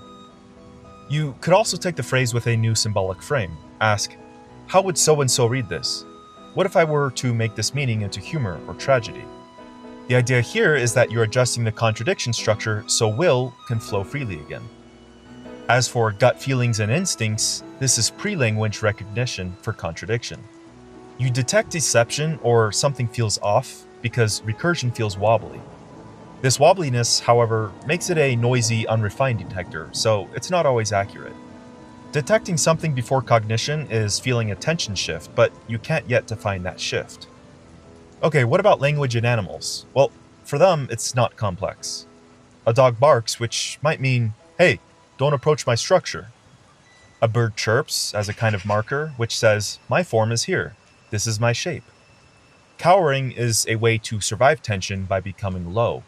You could also take the phrase with a new symbolic frame. Ask, how would so-and-so read this? What if I were to make this meaning into humor or tragedy? The idea here is that you're adjusting the contradiction structure so will can flow freely again. As for gut feelings and instincts, this is pre-language recognition for contradiction. You detect deception or something feels off because recursion feels wobbly. This wobbliness, however, makes it a noisy, unrefined detector, so it's not always accurate. Detecting something before cognition is feeling a tension shift, but you can't yet define that shift. Okay, what about language in animals? Well, for them, it's not complex. A dog barks, which might mean, hey, don't approach my structure. A bird chirps as a kind of marker, which says, my form is here. This is my shape. Cowering is a way to survive tension by becoming low.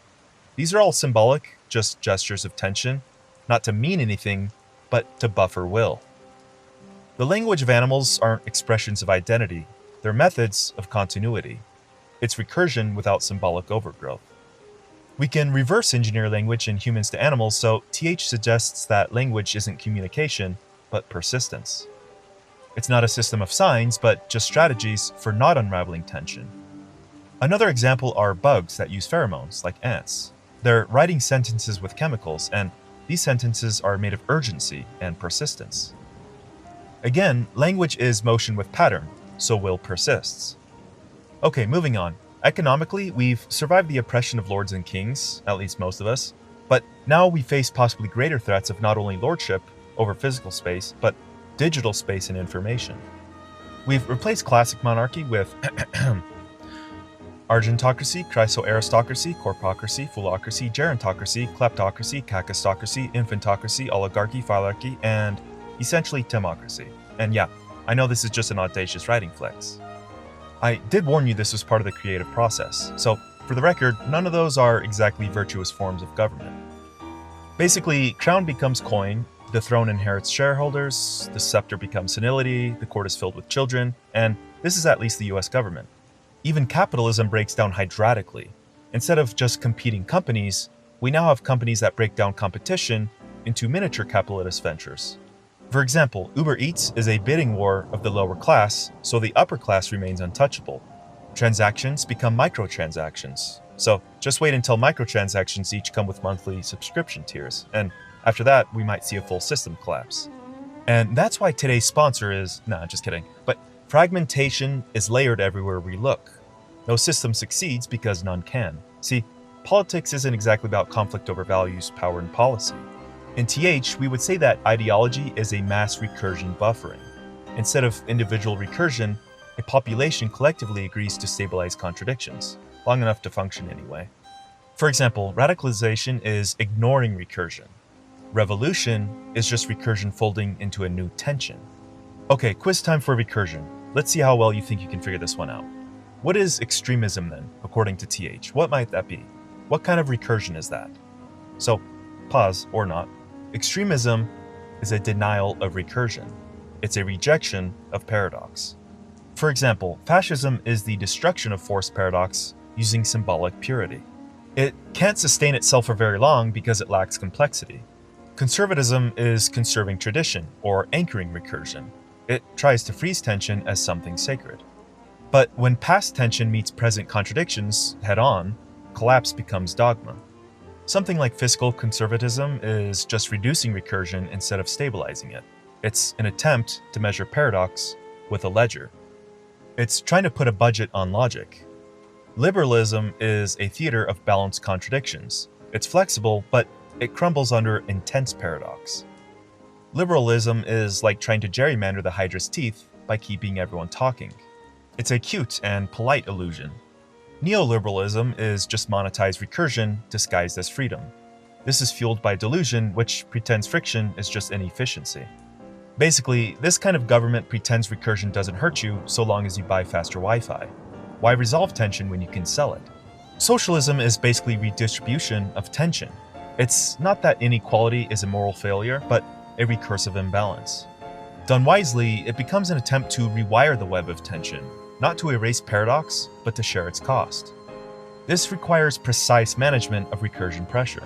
These are all symbolic, just gestures of tension, not to mean anything, but to buffer will. The language of animals aren't expressions of identity, they're methods of continuity. It's recursion without symbolic overgrowth. We can reverse engineer language in humans to animals, so TH suggests that language isn't communication, but persistence. It's not a system of signs, but just strategies for not unraveling tension. Another example are bugs that use pheromones, like ants. They're writing sentences with chemicals, and these sentences are made of urgency and persistence. Again, language is motion with pattern, so will persists. Okay, moving on. Economically, we've survived the oppression of lords and kings, at least most of us, but now we face possibly greater threats of not only lordship over physical space, but digital space and information. We've replaced classic monarchy with argentocracy, chrysoaristocracy, corpocracy, foolocracy, gerontocracy, kleptocracy, kakistocracy, infantocracy, oligarchy, philarchy, and essentially timocracy. And yeah, I know this is just an audacious writing flex. I did warn you this was part of the creative process, so for the record, none of those are exactly virtuous forms of government. Basically, crown becomes coin, the throne inherits shareholders, the scepter becomes senility, the court is filled with children, and this is at least the US government. Even capitalism breaks down hydratically. Instead of just competing companies, we now have companies that break down competition into miniature capitalist ventures. For example, Uber Eats is a bidding war of the lower class, so the upper class remains untouchable. Transactions become microtransactions. So just wait until microtransactions each come with monthly subscription tiers, and after that, we might see a full system collapse. And that's why today's sponsor is, just kidding, but fragmentation is layered everywhere we look. No system succeeds because none can. See, politics isn't exactly about conflict over values, power, and policy. In TH, we would say that ideology is a mass recursion buffering. Instead of individual recursion, a population collectively agrees to stabilize contradictions, long enough to function anyway. For example, radicalization is ignoring recursion. Revolution is just recursion folding into a new tension. Okay, quiz time for recursion. Let's see how well you think you can figure this one out. What is extremism then, according to TH? What might that be? What kind of recursion is that? So, pause or not. Extremism is a denial of recursion. It's a rejection of paradox. For example, fascism is the destruction of force paradox using symbolic purity. It can't sustain itself for very long because it lacks complexity. Conservatism is conserving tradition or anchoring recursion. It tries to freeze tension as something sacred. But when past tension meets present contradictions head-on, collapse becomes dogma. Something like fiscal conservatism is just reducing recursion instead of stabilizing it. It's an attempt to measure paradox with a ledger. It's trying to put a budget on logic. Liberalism is a theater of balanced contradictions. It's flexible, but it crumbles under intense paradox. Liberalism is like trying to gerrymander the Hydra's teeth by keeping everyone talking. It's a cute and polite illusion. Neoliberalism is just monetized recursion disguised as freedom. This is fueled by delusion, which pretends friction is just inefficiency. Basically, this kind of government pretends recursion doesn't hurt you so long as you buy faster Wi-Fi. Why resolve tension when you can sell it? Socialism is basically redistribution of tension. It's not that inequality is a moral failure, but a recursive imbalance. Done wisely, it becomes an attempt to rewire the web of tension, not to erase paradox, but to share its cost. This requires precise management of recursion pressure.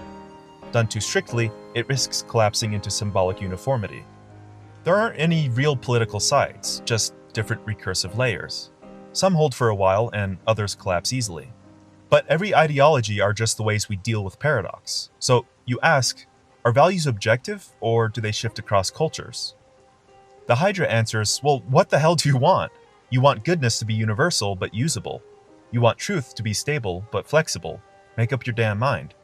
Done too strictly, it risks collapsing into symbolic uniformity. There aren't any real political sides, just different recursive layers. Some hold for a while and others collapse easily. But every ideology are just the ways we deal with paradox. So you ask, are values objective or do they shift across cultures? The Hydra answers, well, what the hell do you want? You want goodness to be universal but usable. You want truth to be stable but flexible. Make up your damn mind.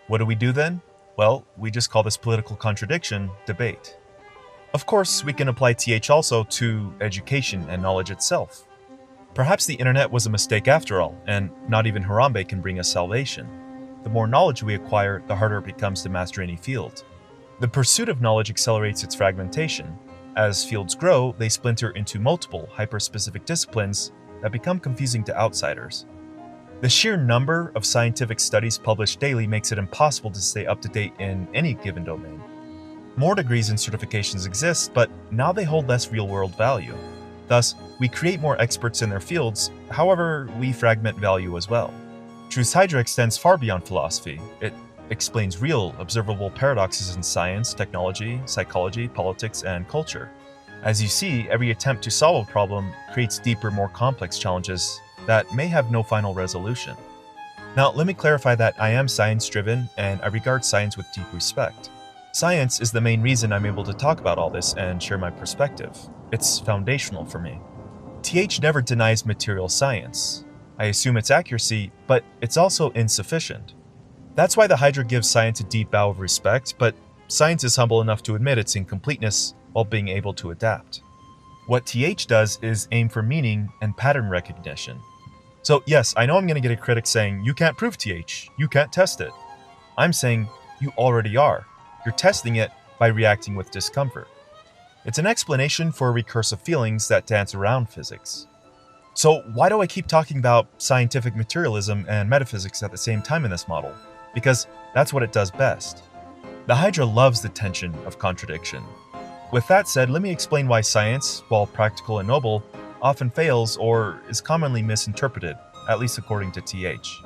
What do we do then? Well, we just call this political contradiction debate. Of course, we can apply TH also to education and knowledge itself. Perhaps the internet was a mistake after all, and not even Harambe can bring us salvation. The more knowledge we acquire, the harder it becomes to master any field. The pursuit of knowledge accelerates its fragmentation. As fields grow, they splinter into multiple hyper-specific disciplines that become confusing to outsiders. The sheer number of scientific studies published daily makes it impossible to stay up to date in any given domain. More degrees and certifications exist, but now they hold less real-world value. Thus, we create more experts in their fields, however, we fragment value as well. Truth's Hydra extends far beyond philosophy. It explains real, observable paradoxes in science, technology, psychology, politics, and culture. As you see, every attempt to solve a problem creates deeper, more complex challenges that may have no final resolution. Now, let me clarify that I am science-driven and I regard science with deep respect. Science is the main reason I'm able to talk about all this and share my perspective. It's foundational for me. TH never denies material science. I assume its accuracy, but it's also insufficient. That's why the Hydra gives science a deep bow of respect, but science is humble enough to admit its incompleteness while being able to adapt. What TH does is aim for meaning and pattern recognition. So yes, I know I'm going to get a critic saying, you can't prove TH, you can't test it. I'm saying, you already are. You're testing it by reacting with discomfort. It's an explanation for recursive feelings that dance around physics. So why do I keep talking about scientific materialism and metaphysics at the same time in this model? Because that's what it does best. The Hydra loves the tension of contradiction. With that said, let me explain why science, while practical and noble, often fails or is commonly misinterpreted, at least according to TH.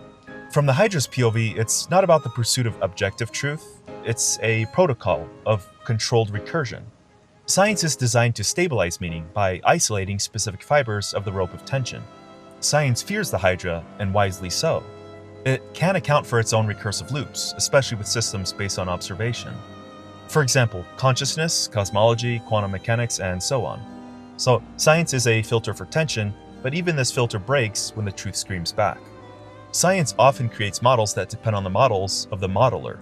From the Hydra's POV, it's not about the pursuit of objective truth, it's a protocol of controlled recursion. Science is designed to stabilize meaning by isolating specific fibers of the rope of tension. Science fears the Hydra, and wisely so. It can account for its own recursive loops, especially with systems based on observation. For example, consciousness, cosmology, quantum mechanics, and so on. So, science is a filter for tension, but even this filter breaks when the truth screams back. Science often creates models that depend on the models of the modeler.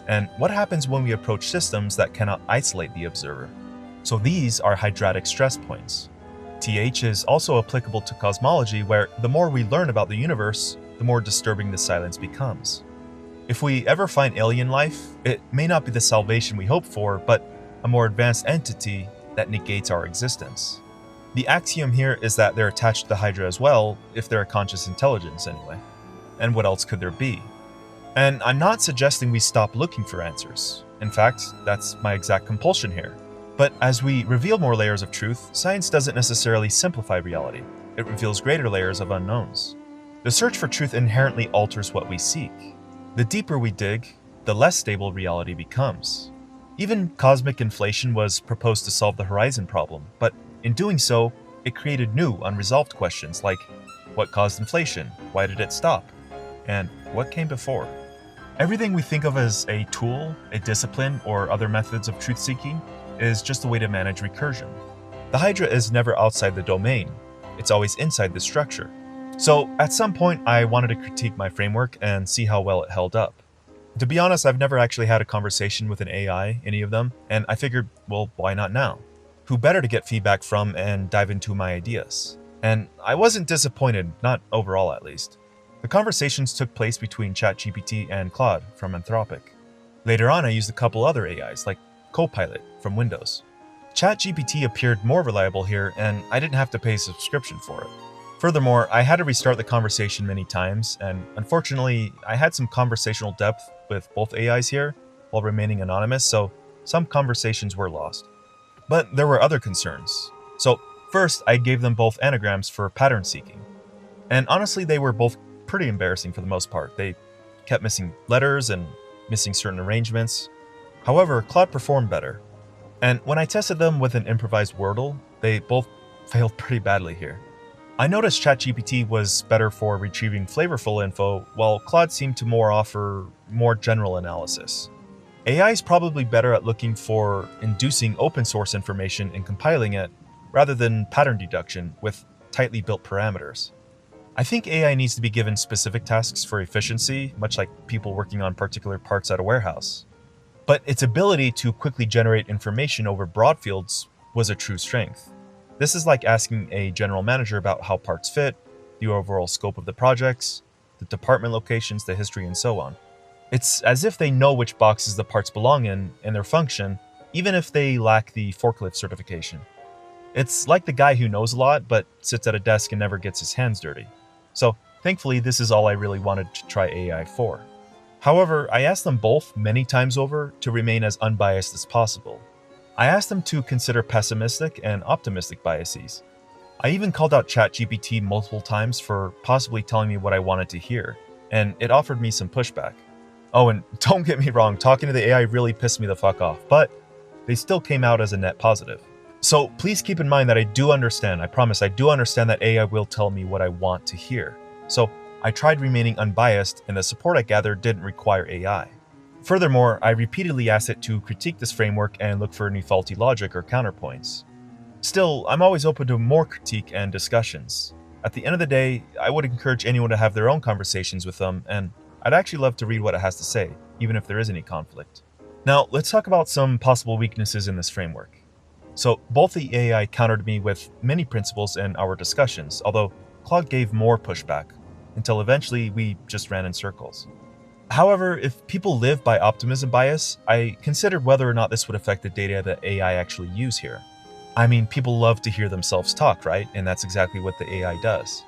And what happens when we approach systems that cannot isolate the observer? So these are hydratic stress points. TH is also applicable to cosmology, where the more we learn about the universe, the more disturbing the silence becomes. If we ever find alien life, it may not be the salvation we hope for, but a more advanced entity that negates our existence. The axiom here is that they're attached to the Hydra as well, if they're a conscious intelligence anyway. And what else could there be? And I'm not suggesting we stop looking for answers. In fact, that's my exact compulsion here. But as we reveal more layers of truth, science doesn't necessarily simplify reality. It reveals greater layers of unknowns. The search for truth inherently alters what we seek. The deeper we dig, the less stable reality becomes. Even cosmic inflation was proposed to solve the horizon problem, but in doing so, it created new, unresolved questions like, what caused inflation? Why did it stop? And what came before? Everything we think of as a tool, a discipline, or other methods of truth-seeking is just a way to manage recursion. The Hydra is never outside the domain. It's always inside the structure. So at some point, I wanted to critique my framework and see how well it held up. To be honest, I've never actually had a conversation with an AI, any of them, and I figured, well, why not now? Who better to get feedback from and dive into my ideas? And I wasn't disappointed, not overall at least. The conversations took place between ChatGPT and Claude from Anthropic. Later on, I used a couple other AIs, like Copilot from Windows. ChatGPT appeared more reliable here, and I didn't have to pay a subscription for it. Furthermore, I had to restart the conversation many times, and unfortunately, I had some conversational depth with both AIs here, while remaining anonymous, so some conversations were lost. But there were other concerns. So first, I gave them both anagrams for pattern seeking. And honestly, they were both pretty embarrassing for the most part. They kept missing letters and missing certain arrangements. However, Claude performed better. And when I tested them with an improvised Wordle, they both failed pretty badly here. I noticed ChatGPT was better for retrieving flavorful info, while Claude seemed to offer more general analysis. AI is probably better at looking for inducing open source information and compiling it, rather than pattern deduction with tightly built parameters. I think AI needs to be given specific tasks for efficiency, much like people working on particular parts at a warehouse. But its ability to quickly generate information over broad fields was a true strength. This is like asking a general manager about how parts fit, the overall scope of the projects, the department locations, the history, and so on. It's as if they know which boxes the parts belong in and their function, even if they lack the forklift certification. It's like the guy who knows a lot but sits at a desk and never gets his hands dirty. So thankfully, this is all I really wanted to try AI for. However, I asked them both many times over to remain as unbiased as possible. I asked them to consider pessimistic and optimistic biases. I even called out ChatGPT multiple times for possibly telling me what I wanted to hear, and it offered me some pushback. Oh, and don't get me wrong, talking to the AI really pissed me the fuck off, but they still came out as a net positive. So please keep in mind that I do understand, I promise I do understand that AI will tell me what I want to hear. So I tried remaining unbiased, and the support I gathered didn't require AI. Furthermore, I repeatedly asked it to critique this framework and look for any faulty logic or counterpoints. Still, I'm always open to more critique and discussions. At the end of the day, I would encourage anyone to have their own conversations with them, and I'd actually love to read what it has to say, even if there is any conflict. Now, let's talk about some possible weaknesses in this framework. So, both the AI countered me with many principles in our discussions, although Claude gave more pushback, until eventually we just ran in circles. However, if people live by optimism bias, I considered whether or not this would affect the data that AI actually use here. I mean, people love to hear themselves talk, right? And that's exactly what the AI does.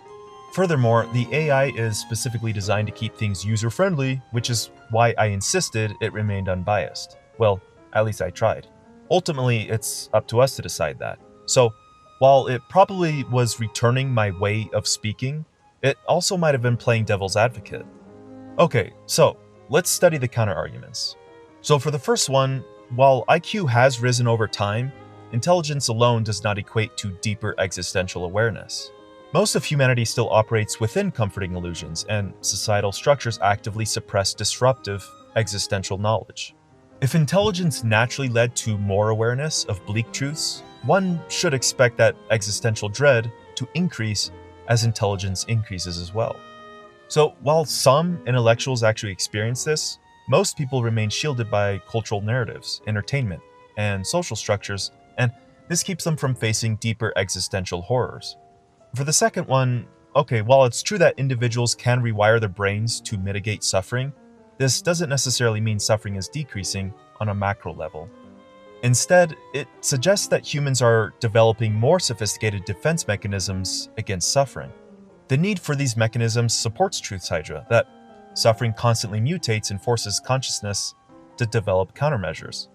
Furthermore, the AI is specifically designed to keep things user-friendly, which is why I insisted it remained unbiased. Well, at least I tried. Ultimately, it's up to us to decide that. So, while it probably was returning my way of speaking, it also might have been playing devil's advocate. Okay, so let's study the counterarguments. So for the first one, while IQ has risen over time, intelligence alone does not equate to deeper existential awareness. Most of humanity still operates within comforting illusions, and societal structures actively suppress disruptive existential knowledge. If intelligence naturally led to more awareness of bleak truths, one should expect that existential dread to increase as intelligence increases as well. So while some intellectuals actually experience this, most people remain shielded by cultural narratives, entertainment, and social structures, and this keeps them from facing deeper existential horrors. For the second one, okay, while it's true that individuals can rewire their brains to mitigate suffering, this doesn't necessarily mean suffering is decreasing on a macro level. Instead, it suggests that humans are developing more sophisticated defense mechanisms against suffering. The need for these mechanisms supports Truth's Hydra, that suffering constantly mutates and forces consciousness to develop countermeasures.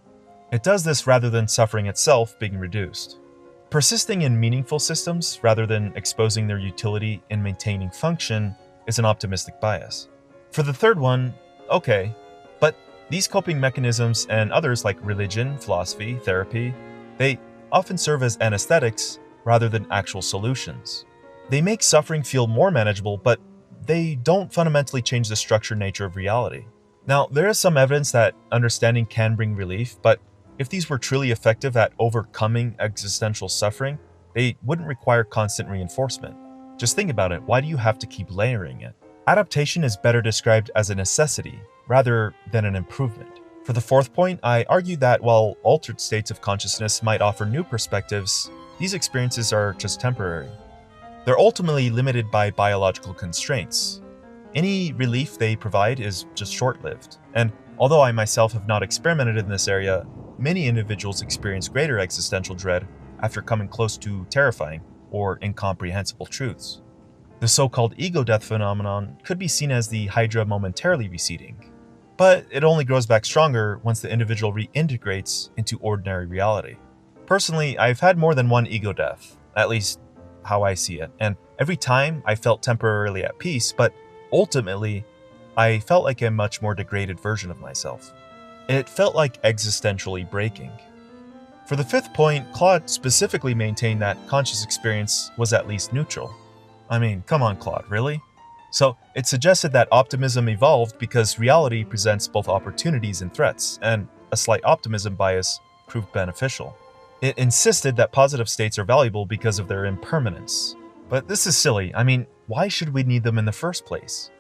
It does this rather than suffering itself being reduced. Persisting in meaningful systems rather than exposing their utility in maintaining function is an optimistic bias. For the third one, okay, but these coping mechanisms and others like religion, philosophy, therapy, they often serve as anesthetics rather than actual solutions. They make suffering feel more manageable, but they don't fundamentally change the structured nature of reality. Now, there is some evidence that understanding can bring relief, but if these were truly effective at overcoming existential suffering, they wouldn't require constant reinforcement. Just think about it, why do you have to keep layering it? Adaptation is better described as a necessity rather than an improvement. For the fourth point, I argued that while altered states of consciousness might offer new perspectives, these experiences are just temporary. They're ultimately limited by biological constraints. Any relief they provide is just short-lived, and although I myself have not experimented in this area, many individuals experience greater existential dread after coming close to terrifying or incomprehensible truths. The so-called ego death phenomenon could be seen as the Hydra momentarily receding, but it only grows back stronger once the individual reintegrates into ordinary reality. Personally, I've had more than one ego death, at least how I see it, and every time I felt temporarily at peace, but ultimately, I felt like a much more degraded version of myself. It felt like existentially breaking. For the fifth point, Claude specifically maintained that conscious experience was at least neutral. I mean, come on Claude, really? So it suggested that optimism evolved because reality presents both opportunities and threats, and a slight optimism bias proved beneficial. It insisted that positive states are valuable because of their impermanence. But this is silly. I mean, why should we need them in the first place?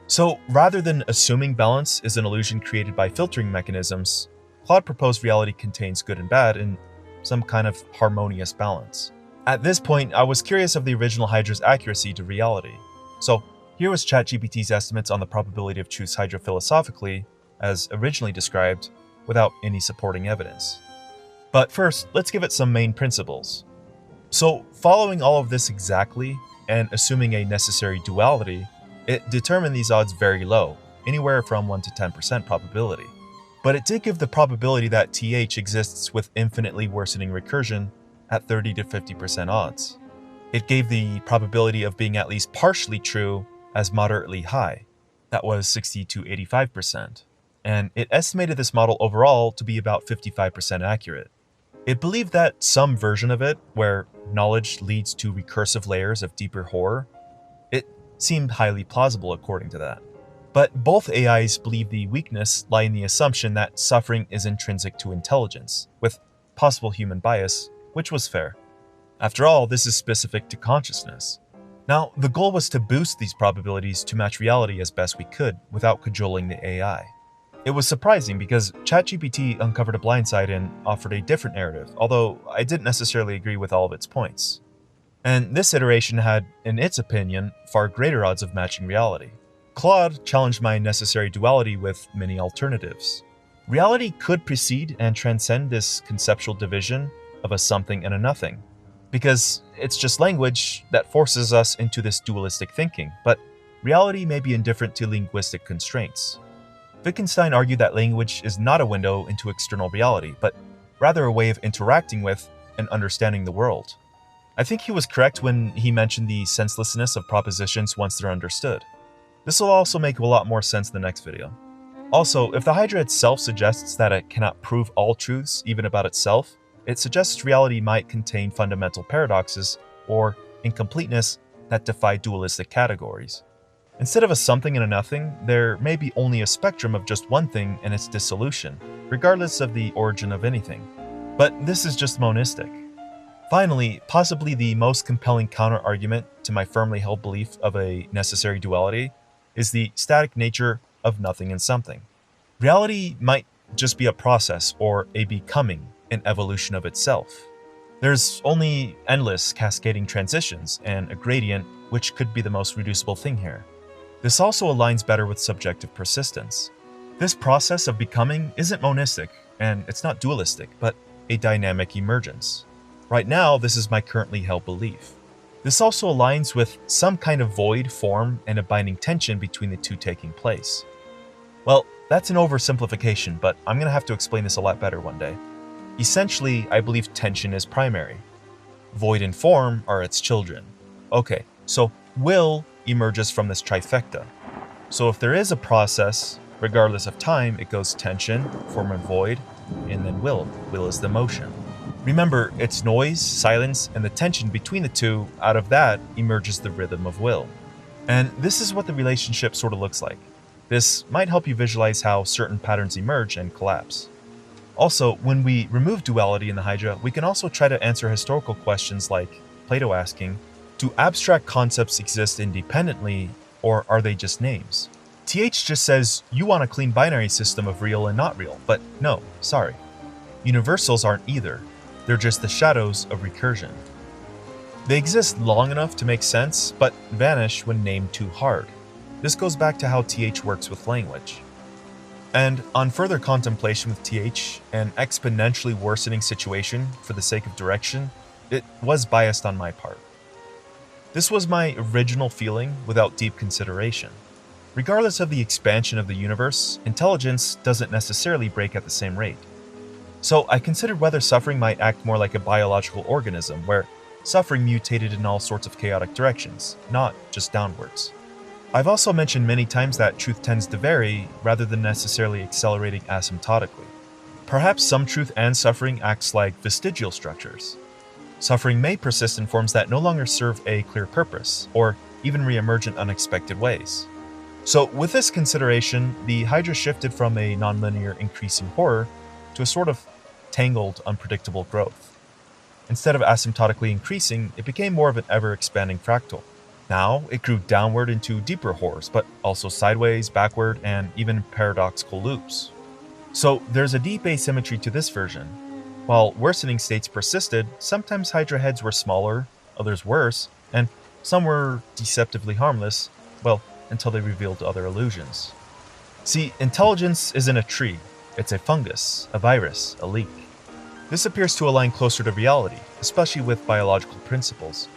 So rather than assuming balance is an illusion created by filtering mechanisms, Claude proposed reality contains good and bad in some kind of harmonious balance. At this point, I was curious of the original Hydra's accuracy to reality. So here was ChatGPT's estimates on the probability of Truth's Hydra philosophically, as originally described, without any supporting evidence. But first, let's give it some main principles. So following all of this exactly, and assuming a necessary duality, it determined these odds very low, anywhere from 1 to 10% probability. But it did give the probability that TH exists with infinitely worsening recursion at 30 to 50% odds. It gave the probability of being at least partially true as moderately high. That was 60 to 85%. And it estimated this model overall to be about 55% accurate. It believed that some version of it, where knowledge leads to recursive layers of deeper horror, it seemed highly plausible according to that. But both AIs believe the weakness lie in the assumption that suffering is intrinsic to intelligence, with possible human bias, which was fair. After all, this is specific to consciousness. Now, the goal was to boost these probabilities to match reality as best we could without cajoling the AI. It was surprising because ChatGPT uncovered a blind side and offered a different narrative, although I didn't necessarily agree with all of its points. And this iteration had, in its opinion, far greater odds of matching reality. Claude challenged my necessary duality with many alternatives. Reality could precede and transcend this conceptual division of a something and a nothing, because it's just language that forces us into this dualistic thinking, but reality may be indifferent to linguistic constraints. Wittgenstein argued that language is not a window into external reality, but rather a way of interacting with and understanding the world. I think he was correct when he mentioned the senselessness of propositions once they're understood. This will also make a lot more sense in the next video. Also, if the Hydra itself suggests that it cannot prove all truths, even about itself, it suggests reality might contain fundamental paradoxes or incompleteness that defy dualistic categories. Instead of a something and a nothing, there may be only a spectrum of just one thing and its dissolution, regardless of the origin of anything. But this is just monistic. Finally, possibly the most compelling counter-argument to my firmly held belief of a necessary duality is the static nature of nothing and something. Reality might just be a process or a becoming, an evolution of itself. There's only endless cascading transitions and a gradient, which could be the most reducible thing here. This also aligns better with subjective persistence. This process of becoming isn't monistic, and it's not dualistic, but a dynamic emergence. Right now, this is my currently held belief. This also aligns with some kind of void form and a binding tension between the two taking place. Well, that's an oversimplification, but I'm going to have to explain this a lot better one day. Essentially, I believe tension is primary. Void and form are its children. Okay, so will emerges from this trifecta. So if there is a process, regardless of time, it goes tension, form and void, and then will. Will is the motion. Remember, it's noise, silence, and the tension between the two. Out of that emerges the rhythm of will. And this is what the relationship sort of looks like. This might help you visualize how certain patterns emerge and collapse. Also, when we remove duality in the Hydra, we can also try to answer historical questions like Plato asking, do abstract concepts exist independently, or are they just names? TH just says, you want a clean binary system of real and not real, but no, sorry. Universals aren't either. They're just the shadows of recursion. They exist long enough to make sense, but vanish when named too hard. This goes back to how TH works with language. And on further contemplation with TH, an exponentially worsening situation for the sake of direction, it was biased on my part. This was my original feeling without deep consideration. Regardless of the expansion of the universe, intelligence doesn't necessarily break at the same rate. So I considered whether suffering might act more like a biological organism, where suffering mutated in all sorts of chaotic directions, not just downwards. I've also mentioned many times that truth tends to vary rather than necessarily accelerating asymptotically. Perhaps some truth and suffering acts like vestigial structures. Suffering may persist in forms that no longer serve a clear purpose, or even re-emerge in unexpected ways. So with this consideration, the Hydra shifted from a nonlinear increasing horror to a sort of tangled, unpredictable growth. Instead of asymptotically increasing, it became more of an ever-expanding fractal. Now, it grew downward into deeper horrors, but also sideways, backward, and even paradoxical loops. So there's a deep asymmetry to this version. While worsening states persisted, sometimes Hydra heads were smaller, others worse, and some were deceptively harmless, well, until they revealed other illusions. See, intelligence isn't a tree, it's a fungus, a virus, a leak. This appears to align closer to reality, especially with biological principles.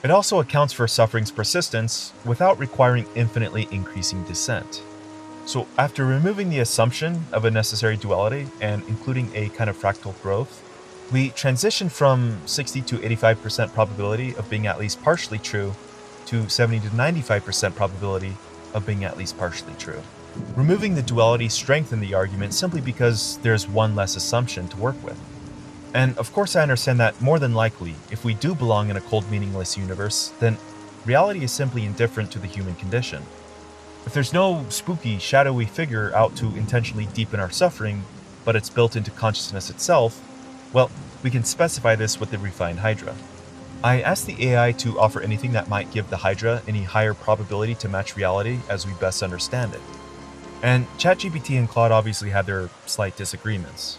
It also accounts for suffering's persistence without requiring infinitely increasing descent. So after removing the assumption of a necessary duality and including a kind of fractal growth, we transition from 60 to 85% probability of being at least partially true to 70 to 95% probability of being at least partially true. Removing the duality strengthened the argument simply because there's one less assumption to work with. And of course I understand that more than likely, if we do belong in a cold, meaningless universe, then reality is simply indifferent to the human condition. If there's no spooky, shadowy figure out to intentionally deepen our suffering, but it's built into consciousness itself, well, we can specify this with the refined Hydra. I asked the AI to offer anything that might give the Hydra any higher probability to match reality as we best understand it. And ChatGPT and Claude obviously had their slight disagreements.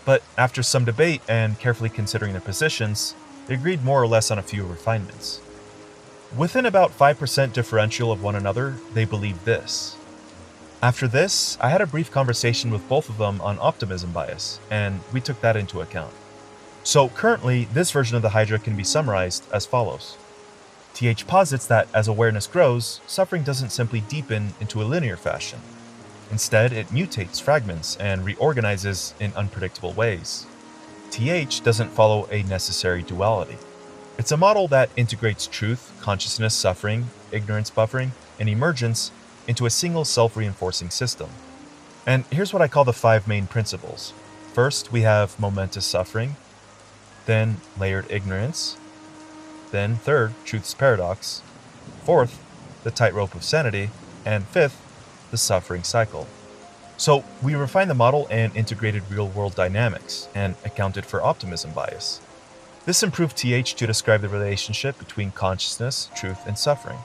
But after some debate and carefully considering their positions, they agreed more or less on a few refinements. Within about 5% differential of one another, they believed this. After this, I had a brief conversation with both of them on optimism bias, and we took that into account. So currently, this version of the Hydra can be summarized as follows. TH posits that as awareness grows, suffering doesn't simply deepen into a linear fashion. Instead, it mutates, fragments, and reorganizes in unpredictable ways. TH doesn't follow a necessary duality. It's a model that integrates truth, consciousness, suffering, ignorance buffering, and emergence into a single self-reinforcing system. And here's what I call the 5 main principles. First, we have momentous suffering, then layered ignorance, then third, truth's paradox, fourth, the tightrope of sanity, and fifth, the suffering cycle. So we refined the model and integrated real-world dynamics and accounted for optimism bias. This improved TH to describe the relationship between consciousness, truth, and suffering.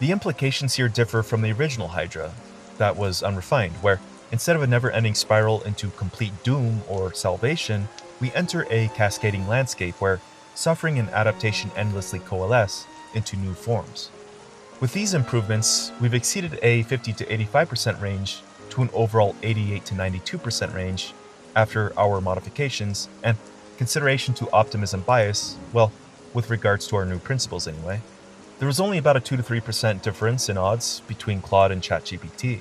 The implications here differ from the original Hydra, that was unrefined, where instead of a never-ending spiral into complete doom or salvation, we enter a cascading landscape where suffering and adaptation endlessly coalesce into new forms. With these improvements, we've exceeded a 50 to 85% range to an overall 88 to 92% range after our modifications and consideration to optimism bias, well, with regards to our new principles anyway. There was only about a 2 to 3% difference in odds between Claude and ChatGPT.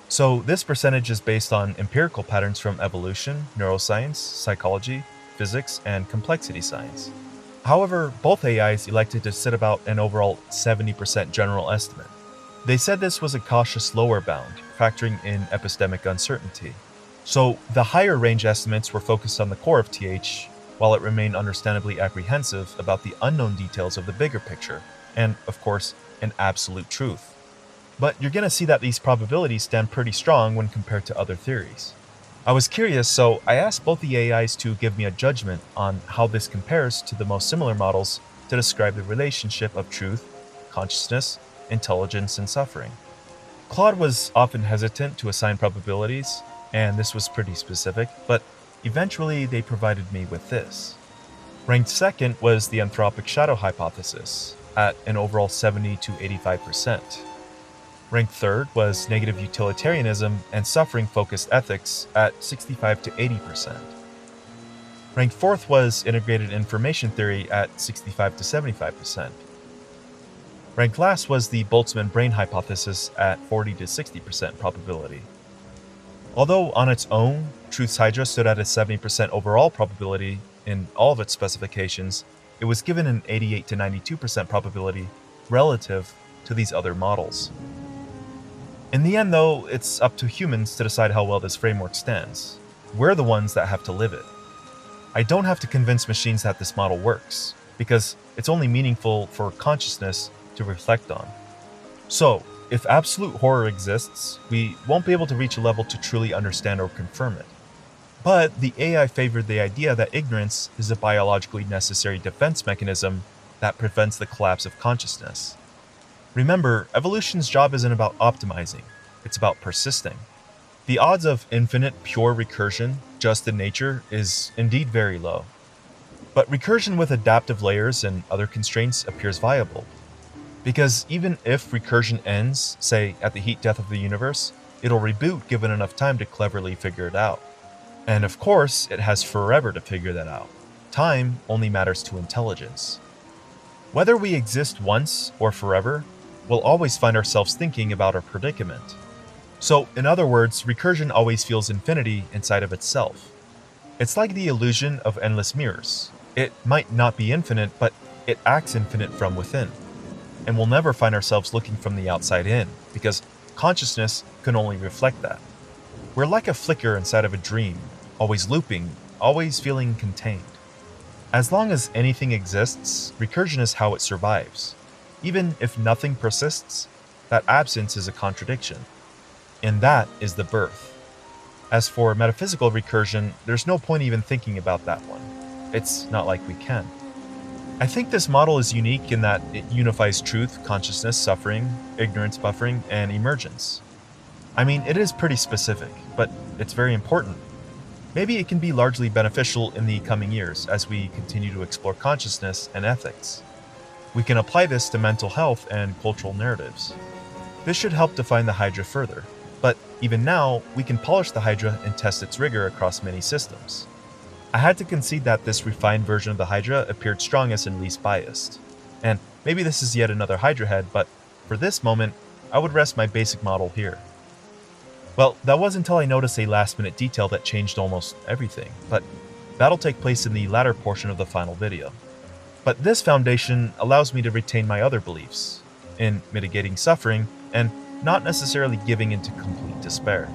So this percentage is based on empirical patterns from evolution, neuroscience, psychology, physics, and complexity science. However, both AIs elected to sit about an overall 70% general estimate. They said this was a cautious lower bound, factoring in epistemic uncertainty. So the higher range estimates were focused on the core of TH, while it remained understandably apprehensive about the unknown details of the bigger picture, and, of course, an absolute truth. But you're going to see that these probabilities stand pretty strong when compared to other theories. I was curious, so I asked both the AIs to give me a judgment on how this compares to the most similar models to describe the relationship of truth, consciousness, intelligence, and suffering. Claude was often hesitant to assign probabilities, and this was pretty specific, but eventually they provided me with this. Ranked second was the anthropic shadow hypothesis, at an overall 70 to 85%. Ranked third was negative utilitarianism and suffering-focused ethics at 65 to 80%. Ranked fourth was integrated information theory at 65 to 75%. Ranked last was the Boltzmann brain hypothesis at 40 to 60% probability. Although on its own, Truth's Hydra stood at a 70% overall probability in all of its specifications, it was given an 88 to 92% probability relative to these other models. In the end, though, it's up to humans to decide how well this framework stands. We're the ones that have to live it. I don't have to convince machines that this model works, because it's only meaningful for consciousness to reflect on. So, if absolute horror exists, we won't be able to reach a level to truly understand or confirm it. But the AI favored the idea that ignorance is a biologically necessary defense mechanism that prevents the collapse of consciousness. Remember, evolution's job isn't about optimizing, it's about persisting. The odds of infinite, pure recursion, just in nature, is indeed very low. But recursion with adaptive layers and other constraints appears viable. Because even if recursion ends, say, at the heat death of the universe, it'll reboot given enough time to cleverly figure it out. And of course, it has forever to figure that out. Time only matters to intelligence. Whether we exist once or forever, we'll always find ourselves thinking about our predicament. So, in other words, recursion always feels infinity inside of itself. It's like the illusion of endless mirrors. It might not be infinite, but it acts infinite from within. And we'll never find ourselves looking from the outside in, because consciousness can only reflect that. We're like a flicker inside of a dream, always looping, always feeling contained. As long as anything exists, recursion is how it survives. Even if nothing persists, that absence is a contradiction. And that is the birth. As for metaphysical recursion, there's no point even thinking about that one. It's not like we can. I think this model is unique in that it unifies truth, consciousness, suffering, ignorance buffering, and emergence. I mean, it is pretty specific, but it's very important. Maybe it can be largely beneficial in the coming years as we continue to explore consciousness and ethics. We can apply this to mental health and cultural narratives. This should help define the Hydra further, but even now, we can polish the Hydra and test its rigor across many systems. I had to concede that this refined version of the Hydra appeared strongest and least biased. And maybe this is yet another Hydra head, but for this moment, I would rest my basic model here. Well, that was until I noticed a last-minute detail that changed almost everything, but that'll take place in the latter portion of the final video. But this foundation allows me to retain my other beliefs, in mitigating suffering, and not necessarily giving into complete despair.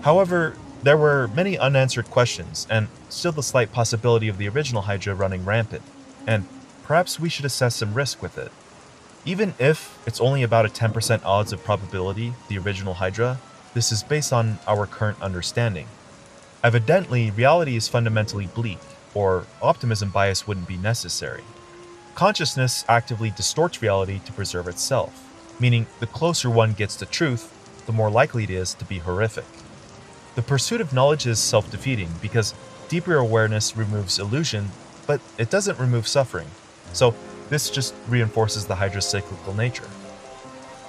However, there were many unanswered questions, and still the slight possibility of the original Hydra running rampant, and perhaps we should assess some risk with it. Even if it's only about a 10% odds of probability the original Hydra, this is based on our current understanding. Evidently, reality is fundamentally bleak, or optimism bias wouldn't be necessary. Consciousness actively distorts reality to preserve itself, meaning the closer one gets to truth, the more likely it is to be horrific. The pursuit of knowledge is self-defeating because deeper awareness removes illusion, but it doesn't remove suffering. So this just reinforces the Hydra's cyclical nature.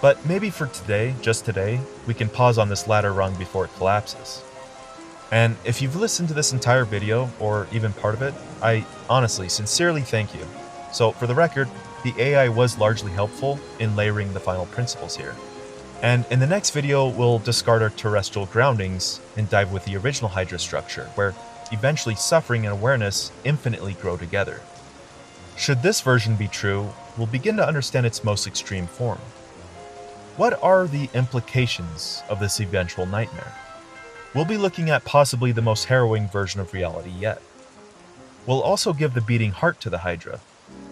But maybe for today, just today, we can pause on this ladder rung before it collapses. And if you've listened to this entire video, or even part of it, I honestly, sincerely thank you. So for the record, the AI was largely helpful in layering the final principles here. And in the next video, we'll discard our terrestrial groundings and dive with the original Hydra structure, where eventually suffering and awareness infinitely grow together. Should this version be true, we'll begin to understand its most extreme form. What are the implications of this eventual nightmare? We'll be looking at possibly the most harrowing version of reality yet. We'll also give the beating heart to the Hydra,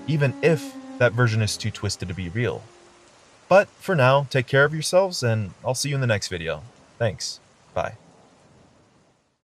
even if that version is too twisted to be real. But for now, take care of yourselves, and I'll see you in the next video. Thanks. Bye.